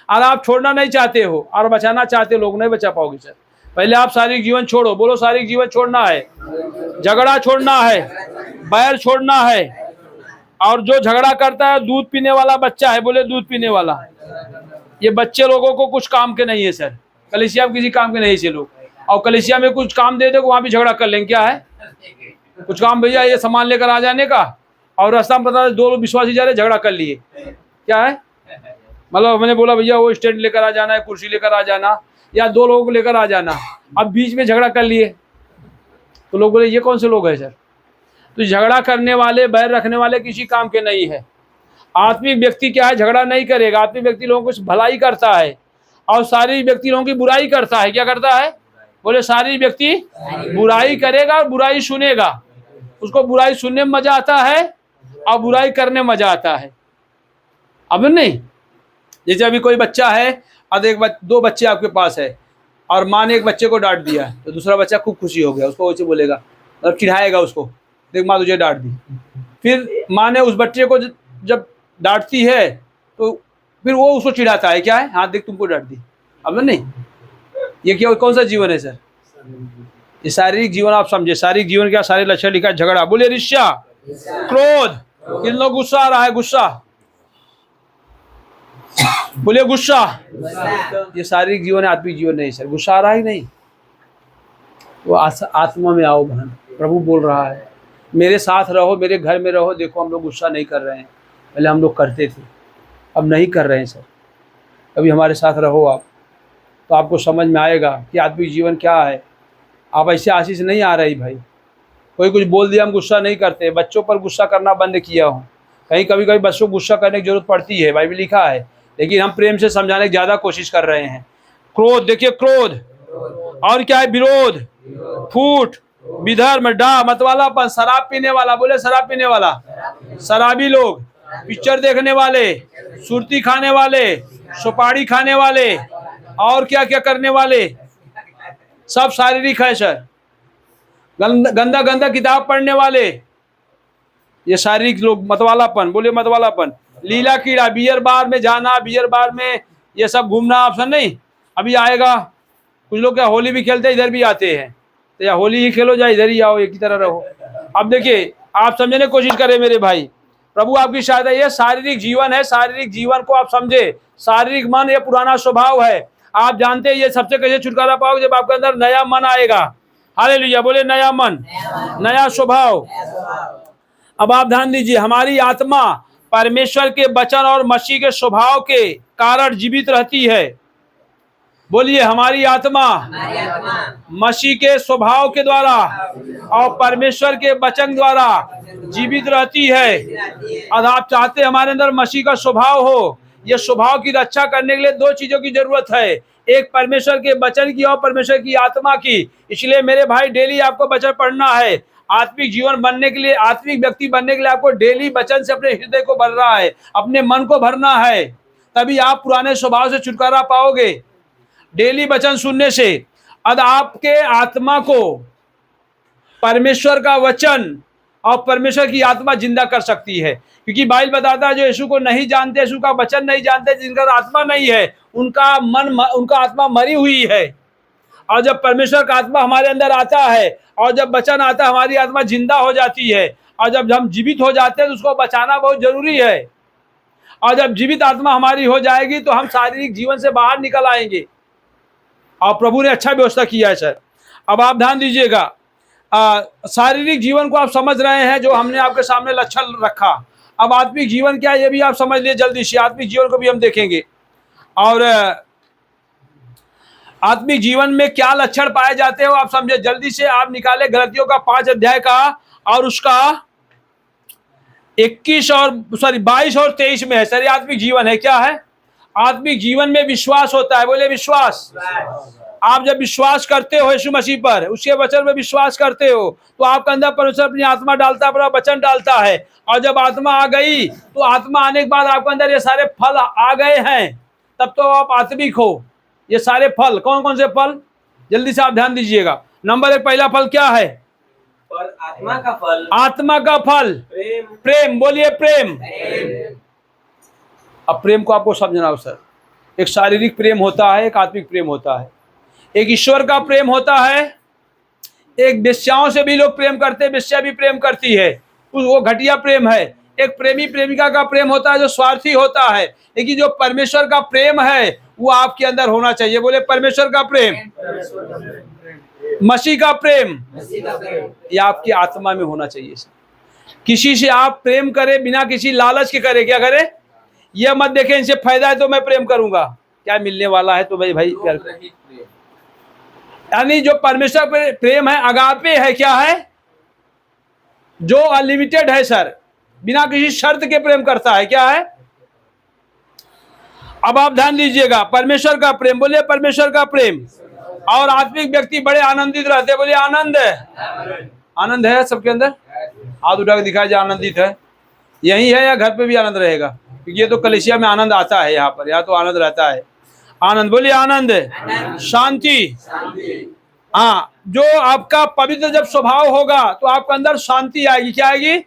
और आप छोड़ना नहीं चाहते हो और बचाना चाहते हो, लोग नहीं बचा पाओगे सर। पहले आप शारीरिक जीवन छोड़ो, बोलो शारीरिक जीवन छोड़ना है, झगड़ा छोड़ना है, बैर छोड़ना है। और जो झगड़ा करता है दूध पीने वाला बच्चा है, बोले दूध पीने वाला। ये बच्चे लोगों को कुछ काम के नहीं है सर, कलीसिया में किसी काम के नहीं से लोग, और कलीसिया में कुछ काम दे दो वहां भी झगड़ा कर लेंगे। क्या है? कुछ काम भैया ये सामान लेकर आ जाने का, और रास्ता में पता 2 लोग विश्वासी जा रहे, झगड़ा कर लिए। क्या है? मतलब मैंने बोला भैया वो स्टैंड लेकर आ जाना है, कुर्सी लेकर आ जाना, या 2 लोगों को लेकर आ जाना, अब बीच में झगड़ा कर लिए, तो लोग बोले ये कौन से लोग हैं सर? तो झगड़ा करने वाले, बैर रखने वाले किसी काम के नहीं है। आत्मिक व्यक्ति क्या है? झगड़ा नहीं करेगा। आत्मिक व्यक्ति लोगों को भलाई करता है, और शारीरिक व्यक्ति लोगों की बुराई करता है। क्या करता है? बोले शारीरिक व्यक्ति बुराई करेगा और बुराई सुनेगा। उसको बुराई सुनने में मजा आता है और बुराई करने में मजा आता है। अब नहीं, जैसे अभी कोई बच्चा है और 2 बच्चे आपके पास है, और माँ ने एक बच्चे को डांट दिया, तो दूसरा बच्चा खूब खुशी हो गया, उसको वैसे बोलेगा और चिढ़ाएगा उसको, देख माँ तुझे डांट दी। फिर माँ ने उस बच्चे को जब डांटती है तो फिर वो उसको चिढ़ाता है। क्या है? हाँ देख तुमको डांट दी। अब नहीं, ये क्या, कौन सा जीवन है सर? ये शारीरिक जीवन। आप समझे शारीरिक जीवन क्या? सारे लक्षण लिखा है, झगड़ा, बोले ईर्ष्या, क्रोध, किन लोग गुस्सा आ रहा है, गुस्सा, बोले गुस्सा। ये शारीरिक जीवन है, आत्मिक जीवन नहीं सर। गुस्सा आ रहा है नहीं, वो आत्मा में आओ बहन। प्रभु बोल रहा है मेरे साथ रहो, मेरे घर में रहो। देखो हम लोग गुस्सा नहीं कर रहे हैं, पहले हम लोग करते थे, अब नहीं कर रहे हैं सर। कभी हमारे साथ रहो आप, तो आपको समझ में आएगा कि आत्मिक जीवन क्या है। आप ऐसे आशीष नहीं आ रही भाई, कोई कुछ बोल दिया हम गुस्सा नहीं करते। बच्चों पर गुस्सा करना बंद किया हूँ, कहीं कभी कभी बच्चों को गुस्सा करने की जरूरत पड़ती है, बाइबल लिखा है, लेकिन हम प्रेम से समझाने की ज़्यादा कोशिश कर रहे हैं। क्रोध, देखिए क्रोध, और क्या है? विरोध, फूट, विधर्म, डा, मतवालापन, शराब पीने वाला, बोले शराब पीने वाला, शराबी लोग, पिक्चर देखने वाले, सुरती खाने वाले, सुपारी खाने वाले, और क्या क्या करने वाले, सब शारीरिक है सर। गंदा गंदा किताब पढ़ने वाले, ये शारीरिक लोग। मतवालापन, बोले मतवालापन, लीला कीड़ा, बियर बार में जाना, बियर बार में ये सब घूमना, ऑप्शन नहीं। अभी आएगा कुछ लोग क्या होली भी खेलते हैं, इधर भी आते हैं, तो या होली ही खेलो या इधर ही आओ, एक ही तरह रहो। अब देखिए, आप समझने की कोशिश करें मेरे भाई, प्रभु आपकी सहायता। ये शारीरिक जीवन है, शारीरिक जीवन को आप समझे। शारीरिक मन ये पुराना स्वभाव है। आप जानते हैं ये सबसे कैसे छुटकारा पाओगे, जब आपके अंदर नया मन आएगा। हालेलुया, बोले नया मन, नया स्वभाव। अब आप ध्यान दीजिए, हमारी आत्मा परमेश्वर के वचन और मसीह के स्वभाव के कारण जीवित रहती है। बोलिए, हमारी आत्मा मसीह के स्वभाव के द्वारा और परमेश्वर के वचन द्वारा जीवित रहती है। और आप चाहते हैं हमारे अंदर मसीह का स्वभाव हो। यह स्वभाव की रक्षा करने के लिए दो चीजों की जरूरत है, एक परमेश्वर के वचन की और परमेश्वर की आत्मा की। इसलिए मेरे भाई, डेली आपको वचन पढ़ना है। आत्मिक जीवन बनने के लिए, आत्मिक व्यक्ति बनने के लिए आपको डेली वचन से अपने हृदय को भरना है, अपने मन को भरना है, तभी आप पुराने स्वभाव से छुटकारा पाओगे। डेली वचन सुनने से अब आपके आत्मा को परमेश्वर का वचन और परमेश्वर की आत्मा जिंदा कर सकती है। क्योंकि बाइबल बताता है, जो यीशु को नहीं जानते, यीशु का वचन नहीं जानते, जिनका आत्मा नहीं है, उनका मन, उनका आत्मा मरी हुई है। और जब परमेश्वर का आत्मा हमारे अंदर आता है और जब वचन आता है, हमारी आत्मा जिंदा हो जाती है। और जब हम जीवित हो जाते हैं तो उसको बचाना बहुत जरूरी है। और जब जीवित आत्मा हमारी हो जाएगी तो हम शारीरिक जीवन से बाहर निकल आएंगे। और प्रभु ने अच्छा व्यवस्था किया है सर। अब आप ध्यान दीजिएगा, शारीरिक जीवन को आप समझ रहे हैं, जो हमने आपके सामने लक्षण रखा। अब आत्मिक जीवन क्या है, ये भी आप समझ लिए जल्दी से। आत्मिक जीवन को भी हम देखेंगे। और आत्मिक जीवन में क्या लक्षण पाए जाते हैं वो आप समझे जल्दी से। आप निकाले गलतियों का 5 अध्याय का, और उसका 22 और 23 में है सर। आत्मिक जीवन है, क्या है? आत्मिक जीवन में विश्वास होता है। बोले विश्वास। आप जब विश्वास करते हो यीशु मसीह पर, उसके वचन में विश्वास करते हो, तो आपके अंदर परमेश्वर अपनी आत्मा डालता है, अपना वचन डालता है। और जब आत्मा आ गई, तो आत्मा आने के बाद आपके अंदर ये सारे फल आ गए हैं, तब तो आप आत्मिक हो। ये सारे फल कौन कौन से फल, जल्दी से आप ध्यान दीजिएगा। नंबर 1 पहला फल क्या है? आत्मा का फल। आत्मा का फल प्रेम। बोलिए प्रेम। अब प्रेम को आपको समझना हो सर। एक शारीरिक प्रेम होता है, एक आत्मिक प्रेम होता है, एक ईश्वर का प्रेम होता है, एक वेश्याओं से भी लोग प्रेम करते हैं, वेश्या भी प्रेम करती है, वो घटिया प्रेम है। एक प्रेमी प्रेमिका का प्रेम होता है जो स्वार्थी होता है। लेकिन जो परमेश्वर का प्रेम है वो आपके अंदर होना चाहिए। बोले परमेश्वर का प्रेम, मसीह का प्रेम, ये आपकी आत्मा में होना चाहिए। किसी से आप प्रेम करें बिना किसी लालच के करें, क्या करें? यह मत देखें इनसे फायदा है तो मैं प्रेम करूंगा, क्या मिलने वाला है तो भाई प्यार करें। यानी जो परमेश्वर प्रेम है, अगापे है, क्या है? जो अनलिमिटेड है सर, बिना किसी शर्त के प्रेम करता है, क्या है? अब आप ध्यान दीजिएगा, परमेश्वर का प्रेम। बोलिए परमेश्वर का प्रेम। और आत्मिक व्यक्ति बड़े आनंदित रहते हैं। बोलिए आनंद है। आनंद है सबके अंदर? हाथ उठा के दिखाया जाए आनंदित है। यही है या घर पे भी आनंद रहेगा? क्योंकि ये तो कलीसिया में आनंद आता है, यहाँ पर, यहाँ तो आनंद रहता है। आनंद, बोलिए आनंद। शांति। हाँ, जो आपका पवित्र जब स्वभाव होगा तो आपके अंदर शांति आएगी। क्या आएगी?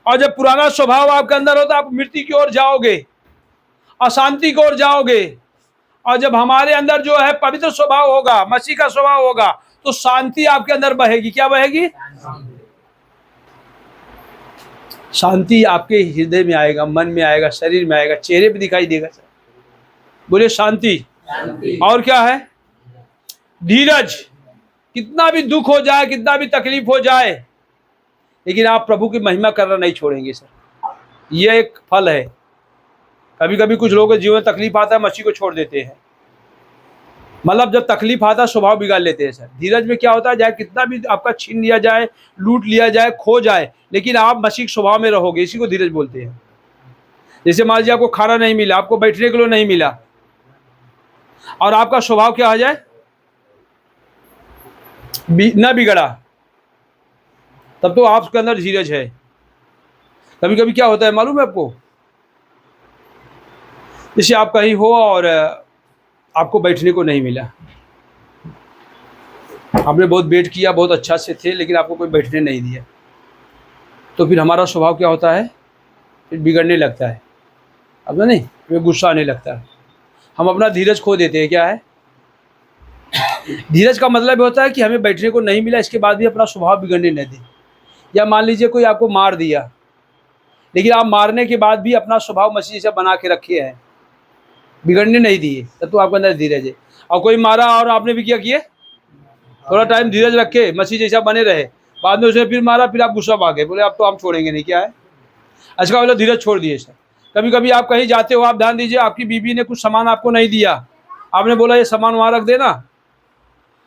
और जब पुराना स्वभाव आपके अंदर होता है, आप मृत्यु की ओर जाओगे, अशांति की ओर जाओगे। और जब हमारे अंदर जो है पवित्र स्वभाव होगा, मसीह का स्वभाव होगा, तो शांति आपके अंदर बहेगी। क्या बहेगी? शांति आपके हृदय में आएगा, मन में आएगा, शरीर में आएगा, चेहरे पे दिखाई देगा सर। बोले शांति। और क्या है? धीरज। कितना भी दुख हो जाए, कितना भी तकलीफ हो जाए, लेकिन आप प्रभु की महिमा करना नहीं छोड़ेंगे सर। ये एक फल है। कभी कभी कुछ लोगों के जीवन में तकलीफ आता है, मसीह को छोड़ देते हैं। मतलब जब तकलीफ आता है स्वभाव बिगाड़ लेते हैं सर। धीरज में क्या होता है, चाहे कितना भी आपका छीन लिया जाए, लूट लिया जाए, खो जाए, लेकिन आप मसीह स्वभाव में रहोगे। इसी को धीरज बोलते हैं। जैसे मान लीजिए आपको खाना नहीं मिला, आपको बैठने के लिए नहीं मिला, और आपका स्वभाव क्या आ जाए, न बिगड़ा, तब तो आपके अंदर धीरज है। कभी कभी क्या होता है मालूम है आपको, जैसे आप कहीं हो और आपको बैठने को नहीं मिला, आपने बहुत वेट किया, बहुत अच्छा से थे, लेकिन आपको कोई बैठने नहीं दिया, तो फिर हमारा स्वभाव क्या होता है, फिर बिगड़ने लगता है। अब नहीं, फिर गुस्सा आने लगता है, हम अपना धीरज खो देते हैं। क्या है? धीरज का मतलब होता है कि हमें बैठने को नहीं मिला, इसके बाद भी अपना स्वभाव बिगड़ने न दें। या मान लीजिए कोई आपको मार दिया, लेकिन आप मारने के बाद भी अपना स्वभाव मसीह से बना के रखे हैं, बिगड़ने नहीं दिए, तब तो आपके अंदर धीरज है। और कोई मारा और आपने भी क्या किए, थोड़ा टाइम धीरज रखे, मसीह जैसा बने रहे, बाद में उसे फिर मारा, फिर आप गुस्सा आ गए, बोले अब तो हम छोड़ेंगे नहीं, क्या है अच्छा वाला धीरज छोड़ दिए सर। कभी कभी आप कहीं जाते हो, आप ध्यान दीजिए, आपकी बीवी ने कुछ सामान आपको नहीं दिया, आपने बोला ये सामान वहाँ रख देना,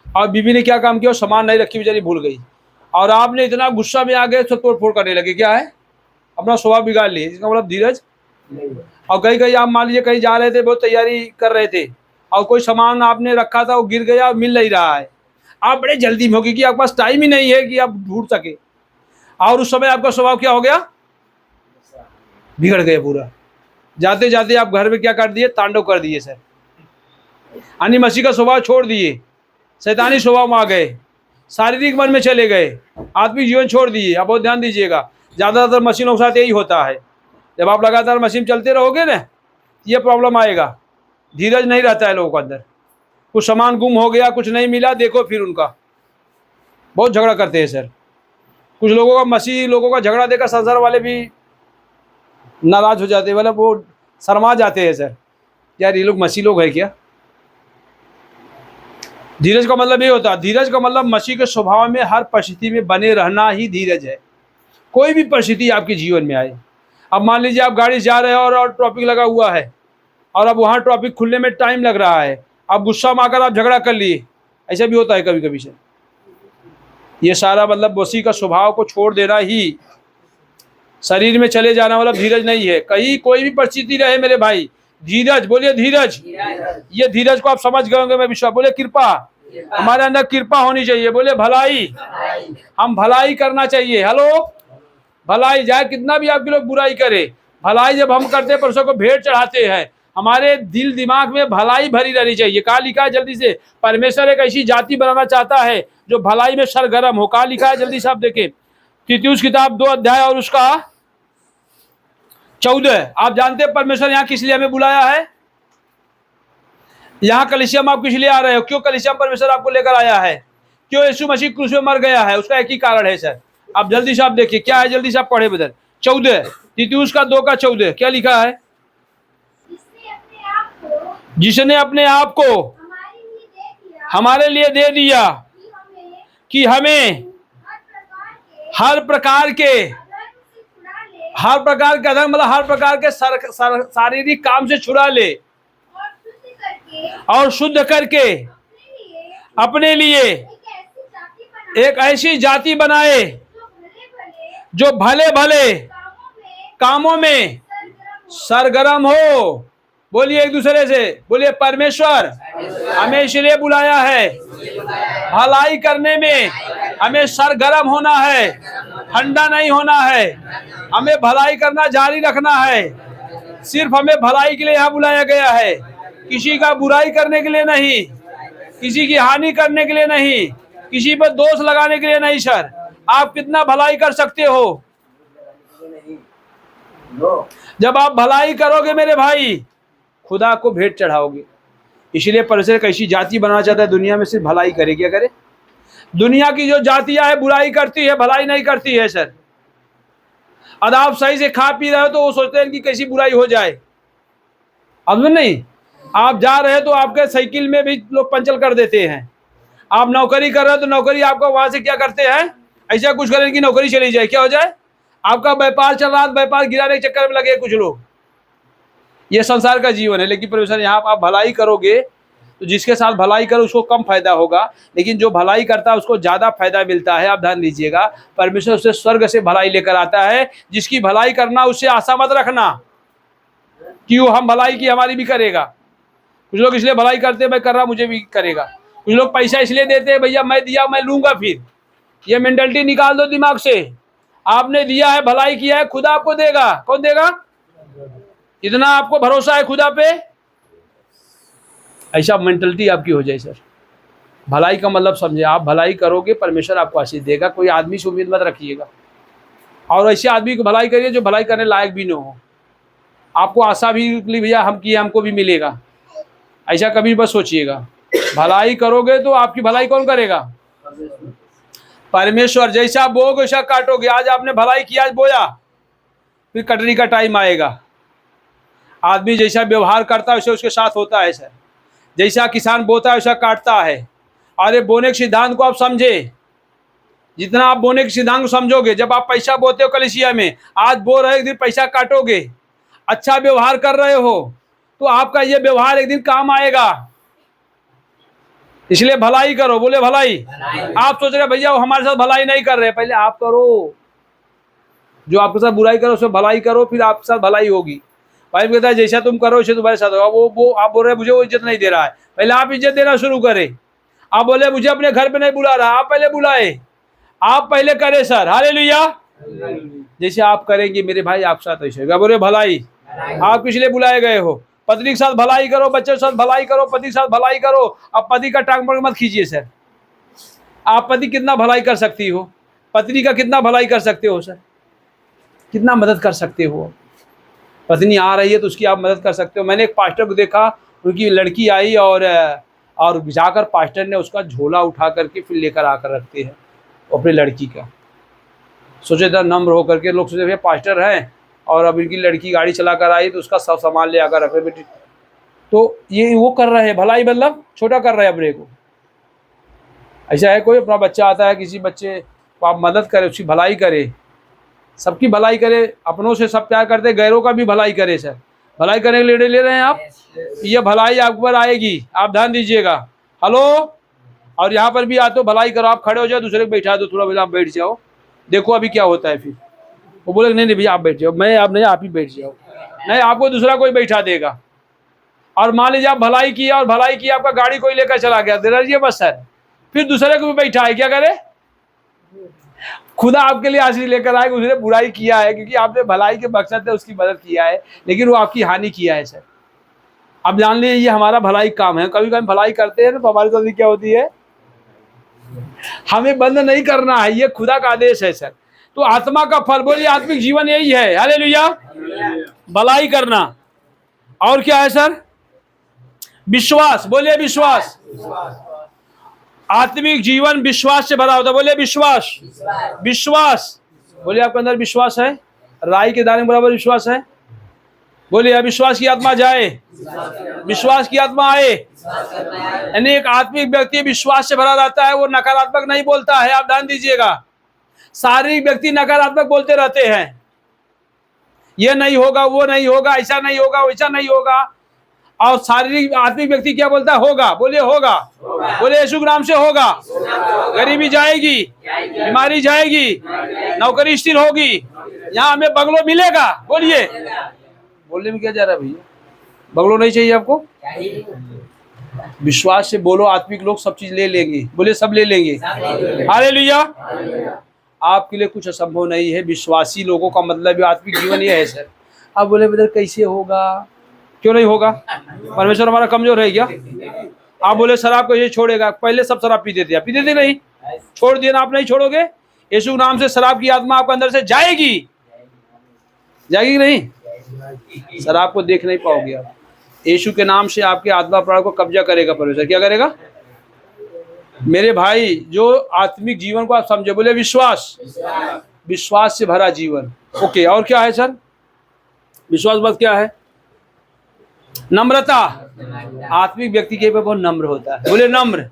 और बीवी ने क्या काम किया, सामान नहीं रखी, बेचारी भूल गई, और आपने इतना गुस्सा में आ गए तो तोड़ फोड़ करने लगे, क्या है, अपना स्वभाव बिगाड़ लिए, इसका मतलब धीरज। और कहीं कहीं आप मान लीजिए कहीं जा रहे थे, बहुत तैयारी कर रहे थे, और कोई सामान आपने रखा था वो गिर गया और मिल नहीं रहा है, आप बड़े जल्दी में हो कि आपके पास टाइम ही नहीं है कि आप ढूंढ सके, और उस समय आपका स्वभाव क्या हो गया, बिगड़ गए पूरा। जाते जाते आप घर में क्या कर दिए, तांडव कर दिए सर, यानी मसीह का स्वभाव छोड़ दिए, शैतानी स्वभाव में आ गए, शारीरिक मन में चले गए, आत्मिक जीवन छोड़ दिए। आप बहुत ध्यान दीजिएगा, ज़्यादातर मशीनों के साथ यही होता है, जब आप लगातार मशीन चलते रहोगे ना, ये प्रॉब्लम आएगा, धीरज नहीं रहता है लोगों के अंदर। कुछ सामान गुम हो गया, कुछ नहीं मिला, देखो फिर उनका बहुत झगड़ा करते हैं सर। कुछ लोगों का मसीह लोगों का झगड़ा देखकर संसार वाले भी नाराज हो जाते हैं, मतलब वो शर्मा जाते हैं सर, यार ये लोग मसीह लोग हैं क्या। धीरज का मतलब ये होता है, धीरज का मतलब मसीह के स्वभाव में हर परिस्थिति में बने रहना ही धीरज है। कोई भी परिस्थिति आपके जीवन में आए, अब मान लीजिए आप गाड़ी जा रहे हैं और ट्रैफिक लगा हुआ है, और अब वहाँ ट्रैफिक खुलने में टाइम लग रहा है, आप गुस्सा में आकर आप झगड़ा कर लिए, ऐसा भी होता है कभी कभी सर। ये सारा मतलब मसीह का स्वभाव को छोड़ देना ही, शरीर में चले जाना मतलब धीरज नहीं है। कहीं कोई भी परिस्थिति रहे मेरे भाई, धीरज, बोलिए धीरज, ये धीरज को आप समझ गए होंगे मैं विश्वास। बोले कृपा, हमारे अंदर कृपा होनी चाहिए। बोले भलाई, हम भलाई करना चाहिए। हेलो, भलाई, चाहे कितना भी आपके लोग बुराई करे, भलाई जब हम करते हैं, परसों को भेंट चढ़ाते हैं, हमारे दिल दिमाग में भलाई भरी रहनी चाहिए। कहा लिखा है जल्दी से, परमेश्वर एक ऐसी जाति बनाना चाहता है जो भलाई में सरगर्म हो। कहा लिखा है जल्दी से आप देखें, तीतुस किताब 2 अध्याय और उसका 14। आप जानते हैं परमेश्वर यहाँ किस लिए हमें बुलाया है, यहाँ कलीसिया में आप किस लिए आ रहे हो, क्यों कलीसिया में परमेश्वर आपको लेकर आया है, क्यों यीशु मसीह क्रूस में मर गया है, उसका एक ही कारण है सर। आप जल्दी से आप देखिए क्या है, जल्दी से आप पढ़े बदल 14, तीतुस का 2 का 14 क्या लिखा है, जिसने अपने आप को हमारे लिए दे दिया कि हमें हर प्रकार के अधर्म मतलब हर प्रकार के शारीरिक काम से छुड़ा ले और शुद्ध करके अपने लिए एक ऐसी जाति बनाए जो भले भले कामों में सरगर्म हो। बोलिए एक दूसरे से, बोलिए परमेश्वर हमें इसलिए बुलाया है, भलाई करने में हमें सरगर्म होना है, ठंडा नहीं होना है, हमें भलाई करना जारी रखना है। सिर्फ हमें भलाई के लिए यहाँ बुलाया गया है, किसी का बुराई करने के लिए नहीं, किसी की हानि करने के लिए नहीं, किसी पर दोष लगाने के लिए नहीं। सर आप कितना भलाई कर सकते हो, जब आप भलाई करोगे मेरे भाई, खुदा को भेंट चढ़ाओगे। इसलिए परमेश्वर कैसी जाति बनाना चाहता है, दुनिया में सिर्फ भलाई करे। क्या करे, दुनिया की जो जातियां है बुराई करती है, भलाई नहीं करती है सर। अब आप सही से खा पी रहे हो तो वो सोचते हैं कि कैसी बुराई हो जाए। अब नहीं, आप जा रहे हो तो आपके साइकिल में भी लोग पंचर कर देते हैं। आप नौकरी कर रहे हो तो नौकरी आपको वहां से क्या करते हैं, ऐसा कुछ करें कि नौकरी चली जाए, क्या हो जाए। आपका व्यापार चल रहा है, व्यापार गिराने के चक्कर में लगे कुछ लोग। ये संसार का जीवन है, लेकिन परमेश्वर यहाँ आप भलाई करोगे तो जिसके साथ भलाई करो उसको कम फायदा होगा, लेकिन जो भलाई करता है उसको ज्यादा फायदा मिलता है। आप ध्यान दीजिएगा, परमेश्वर उससे स्वर्ग से भलाई लेकर आता है। जिसकी भलाई करना उससे आशा मत रखना कि वो हम भलाई की हमारी भी करेगा। कुछ लोग इसलिए भलाई करते हैं, मैं कर रहा मुझे भी करेगा। कुछ लोग पैसा इसलिए देते हैं, भैया मैं दिया मैं लूंगा। फिर ये मेंटलिटी निकाल दो दिमाग से। आपने दिया है, भलाई किया है, खुदा आपको देगा। कौन देगा, इतना आपको भरोसा है खुदा पे, ऐसा मेंटलिटी आपकी हो जाए सर। भलाई का मतलब समझे, आप भलाई करोगे परमेश्वर आपको आशीष देगा। कोई आदमी से उम्मीद मत रखिएगा, और ऐसे आदमी को भलाई करिए जो भलाई करने लायक भी न हो। आपको आशा भी निकली भैया हम किए हमको भी मिलेगा, ऐसा कभी बस सोचिएगा। भलाई करोगे तो आपकी भलाई कौन करेगा? परमेश्वर। जैसा आप बोओगे वैसा काटोगे। आज आपने भलाई किया, आज बोया, फिर कटने का टाइम आएगा। आदमी जैसा व्यवहार करता है वैसे उसके साथ होता है सर। जैसा किसान बोता है वैसा काटता है। अरे बोने के सिद्धांत को आप समझे, जितना आप बोने के सिद्धांत को समझोगे, जब आप पैसा बोते हो कलिसिया में, आज बो रहे, एक दिन पैसा काटोगे। अच्छा व्यवहार कर रहे हो तो आपका ये व्यवहार एक दिन काम आएगा। इसलिए भलाई करो। बोले भलाई। आप सोच रहे भैया वो हमारे साथ भलाई नहीं कर रहे, पहले आप करो। जो आपके साथ बुराई करो उसमें भलाई करो, फिर आपके साथ भलाई होगी। भाई कहता है जैसा तुम करो वैसे तुम्हारे साथ होगा। वो आप बोल रहे मुझे वो इज्जत नहीं दे रहा है, पहले आप इज्जत देना शुरू करें। आप बोले मुझे अपने घर पे नहीं बुला रहा, आप पहले बुलाए, आप पहले करें सर। हालेलुया। जैसे आप करेंगे मेरे भाई आप साथ ऐसे होगा। बोले भलाई। आप किस लिए बुलाए गए हो? पत्नी के साथ भलाई करो, बच्चे के साथ भलाई करो, पति के साथ भलाई करो। अब पति का टांग पकड़ मत खींचिए सर। आप पति कितना भलाई कर सकती हो? पत्नी का कितना भलाई कर सकते हो सर? कितना मदद कर सकते हो? पत्नी आ रही है तो उसकी आप मदद कर सकते हो। मैंने एक पास्टर को देखा, उनकी लड़की आई और जाकर पास्टर ने उसका झोला उठा करके फिर लेकर आकर रखते हैं अपनी लड़की का। सोचे था नम्र होकर के, लोग सोचे भैया पास्टर हैं और अब इनकी लड़की गाड़ी चला कर आई तो उसका सब सामान ले आकर रखे बेटी। तो ये वो कर रहे हैं भलाई, मतलब छोटा कर रहे हैं अपने को। ऐसा है कोई अपना बच्चा आता है, किसी बच्चे को आप मदद करें, उसकी भलाई करे, सबकी भलाई करे। अपनों से सब प्यार करते, गैरों का भी भलाई करे सर। भलाई करने के लिए ले रहे हैं आप, ये भलाई आप पर आएगी, आप ध्यान दीजिएगा। हेलो। और यहाँ पर भी आते हो भलाई करो। आप खड़े हो जाओ, दूसरे को बैठा दो, थोड़ा बहुत आप बैठ जाओ, देखो अभी क्या होता है। फिर वो बोले नहीं भैया आप बैठ जाओ। मैं आप नहीं, आप ही बैठ जाओ। नहीं, आपको दूसरा कोई बैठा देगा। और मान लीजिए आप भलाई किया और भलाई किया, आपका गाड़ी कोई लेकर चला गया, दे दीजिए बस सर। फिर दूसरे को भी बैठा है, क्या करे? खुदा आपके लिए आशीष लेकर आएगा। उसने बुराई किया है क्योंकि आपने भलाई के मकसद से उसकी मदद किया है, लेकिन वो आपकी हानि किया है सर। अब जान लीजिए ये हमारा भलाई काम है। कभी कभी भलाई करते हैं ना तो हमारे साथ क्या होती है, हमें बंद नहीं करना है, ये खुदा का आदेश है सर। तो आत्मा का फल, बोलिए आत्मिक जीवन यही है। हालेलुया। भलाई करना। और क्या है सर? विश्वास। बोलिए विश्वास। आत्मिक जीवन विश्वास से भरा होता है। बोलिए विश्वास। विश्वास। बोलिए आपके अंदर विश्वास है? राई के दाने बराबर विश्वास है? बोलिए अविश्वास की आत्मा जाए, विश्वास की आत्मा आए। यानी एक आत्मिक व्यक्ति विश्वास से भरा रहता है, वो नकारात्मक नहीं बोलता है। आप ध्यान दीजिएगा। शारीरिक व्यक्ति नकारात्मक बोलते रहते हैं, ये नहीं होगा, वो नहीं होगा, ऐसा नहीं होगा, वैसा नहीं होगा। और शारीरिक आत्मिक व्यक्ति क्या बोलता है? होगा। बोलिए होगा। बोले यीशु के नाम से होगा। गरीबी जाएगी, बीमारी जाएगी, नौकरी स्थिर होगी, यहाँ हमें बंगलो मिलेगा। बोलिए। बोलने में क्या जा रहा है भैया? बंगलो नहीं चाहिए आपको? विश्वास से बोलो, आत्मिक लोग सब चीज ले लेंगे। बोले सब ले लेंगे। हालेलुया। आपके लिए कुछ असंभव नहीं है। विश्वासी लोगों का मतलब आत्मिक जीवन ये है सर। आप बोले ब्रदर कैसे होगा? क्यों नहीं होगा? परमेश्वर हमारा कमजोर है क्या? आप बोले शराब को ये छोड़ेगा, पहले सब शराब पीते थे, पीते थे नहीं, छोड़ दिए ना। आप नहीं छोड़ोगे, यीशु के नाम से शराब की आत्मा आपके अंदर से जाएगी। जाएगी कि नहीं? शराब को देख नहीं पाओगे आप। यीशु के नाम से आपके आत्मा प्राण को कब्जा करेगा परमेश्वर। क्या करेगा मेरे भाई? जो आत्मिक जीवन को आप समझे, बोले विश्वास। विश्वास से भरा जीवन। ओके। और क्या है सर? विश्वास बात क्या है? नम्रता। आत्मिक व्यक्ति के पे बहुत नम्र होता है। बोले नम्र।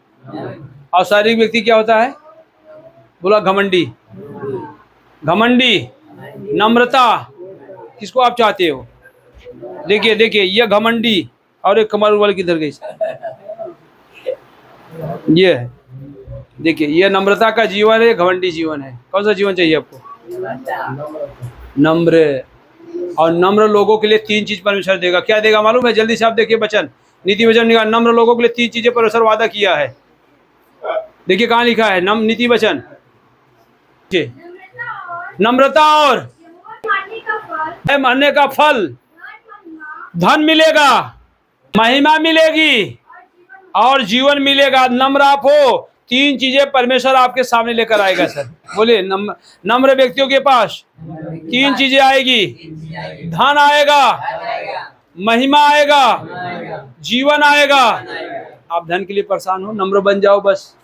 और शारीरिक व्यक्ति क्या होता है? बोला घमंडी। घमंडी, नम्रता। किसको आप चाहते हो? देखिए देखिए, ये घमंडी और एक कमर वाले किधर गई? ये है, देखिए, ये नम्रता का जीवन है, घमंडी जीवन है। कौन सा जीवन चाहिए आपको? नम्र। और नम्र लोगों के लिए तीन चीज परमेश्वर देगा। क्या देगा मालूम है? जल्दी से आप देखिए वचन, नीति वचन निकाल। नम्र लोगों के लिए तीन चीजें परमेश्वर वादा किया है। देखिए कहाँ लिखा है, नीति वचन। नम्रता और मानने का फल, धन मिलेगा, महिमा मिलेगी और जीवन मिलेगा। नम्र आप हो, तीन चीजें परमेश्वर आपके सामने लेकर आएगा सर। बोले नम्र व्यक्तियों के पास तीन चीजें आएगी। धन आएगा, महिमा आएगा, जीवन आएगा। आप धन के लिए परेशान हो, नम्र बन जाओ बस।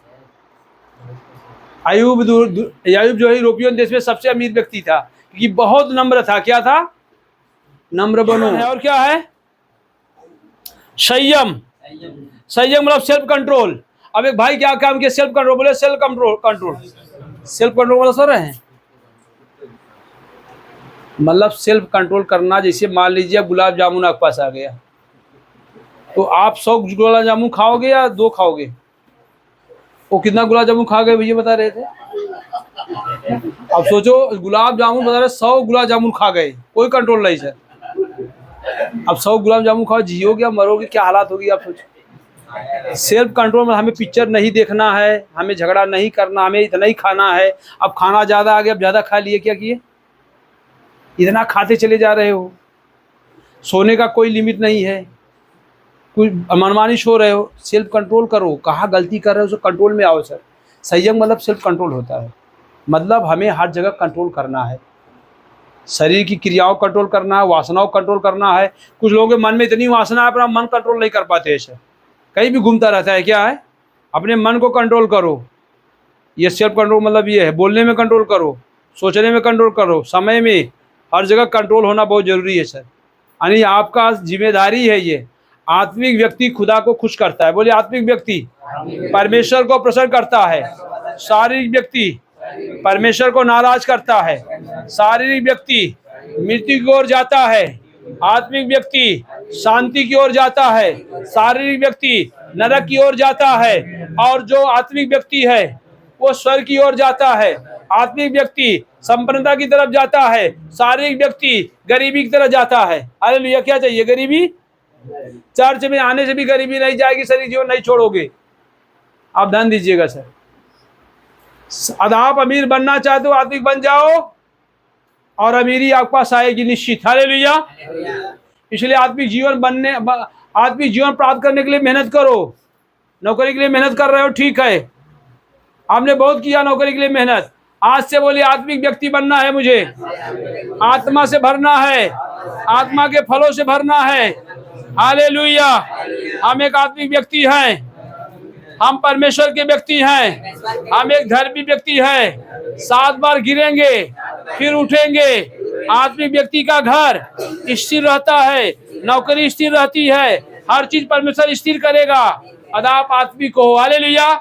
अयूब जो है यूरोपियन देश में सबसे अमीर व्यक्ति था, क्योंकि बहुत नम्र था। क्या था? नम्र बनो। और क्या है? संयम। संयम मतलब सेल्फ कंट्रोल। अब एक भाई क्या काम किया? Self control. बोले सेल्फ कंट्रोल। सेल्फ कंट्रोल मतलब सर है मतलब सेल्फ कंट्रोल करना। जैसे मान लीजिए गुलाब जामुन आपके पास आ गया, तो आप 100 गुलाब जामुन खाओगे या 2 खाओगे? वो कितना गुलाब जामुन खा गए भैया बता रहे थे? अब सोचो, गुलाब जामुन बता रहे 100 गुलाब जामुन खा गए, कोई कंट्रोल नहीं सर। अब 100 गुलाब जामुन खाओ, जियोगे या मरोगे, क्या हालात होगी आप सोचो। सेल्फ कंट्रोल में हमें पिक्चर नहीं देखना है, हमें झगड़ा नहीं करना, हमें इतना ही खाना है। अब खाना ज़्यादा आ गया, अब ज़्यादा खा लिए, क्या किए? इतना खाते चले जा रहे हो। सोने का कोई लिमिट नहीं है, कुछ मनमानी सो रहे हो। सेल्फ कंट्रोल करो, कहाँ गलती कर रहे हो, उसको कंट्रोल में आओ सर। संयम मतलब सेल्फ कंट्रोल होता है, मतलब हमें हर जगह कंट्रोल करना है। शरीर की क्रियाओं को कंट्रोल करना है, वासनाओं को कंट्रोल करना है। कुछ लोगों के मन में इतनी वासना है, अपना मन कंट्रोल नहीं कर पाते हैं सर, कहीं भी घूमता रहता है। क्या है? अपने मन को कंट्रोल करो। ये सेल्फ कंट्रोल मतलब ये है। बोलने में कंट्रोल करो, सोचने में कंट्रोल करो, समय में, हर जगह कंट्रोल होना बहुत ज़रूरी है सर। यानी आपका जिम्मेदारी है ये। आत्मिक व्यक्ति खुदा को खुश करता है। बोलिए आत्मिक व्यक्ति परमेश्वर को प्रसन्न करता है। शारीरिक व्यक्ति परमेश्वर को नाराज करता है। शारीरिक व्यक्ति मृत्यु की ओर जाता है, आत्मिक व्यक्ति शांति की ओर जाता है, शारीरिक व्यक्ति नरक की ओर जाता है, और जो आत्मिक व्यक्ति है वो स्वर्ग की ओर जाता है। आत्मिक व्यक्ति संपन्नता की तरफ जाता है, शारीरिक व्यक्ति गरीबी की तरफ जाता है। हालेलुया। क्या चाहिए? गरीबी। चर्च में आने से भी गरीबी नहीं जाएगी, शरीर जीवन नहीं छोड़ोगे, आप धन दीजिएगा सर। अब आप अमीर बनना चाहते हो, आत्मिक बन जाओ, और अमीरी आपके पास आएगी निश्चित। हालेलुया। इसलिए आत्मिक जीवन प्राप्त करने के लिए मेहनत करो। नौकरी के लिए मेहनत कर रहे हो, ठीक है, आपने बहुत किया नौकरी के लिए मेहनत। आज से बोलिए आत्मिक व्यक्ति बनना है मुझे, आत्मा से भरना है, आत्मा के फलों से भरना है। हालेलुया। हम एक आत्मिक व्यक्ति हैं, हम परमेश्वर के व्यक्ति हैं, हम एक धर्मी व्यक्ति हैं। 7 बार गिरेंगे फिर उठेंगे। आत्मिक व्यक्ति का घर स्थिर रहता है, नौकरी स्थिर रहती है, हर चीज परमेश्वर स्थिर करेगा। अदाप आत्मिक हो। हालेलुया।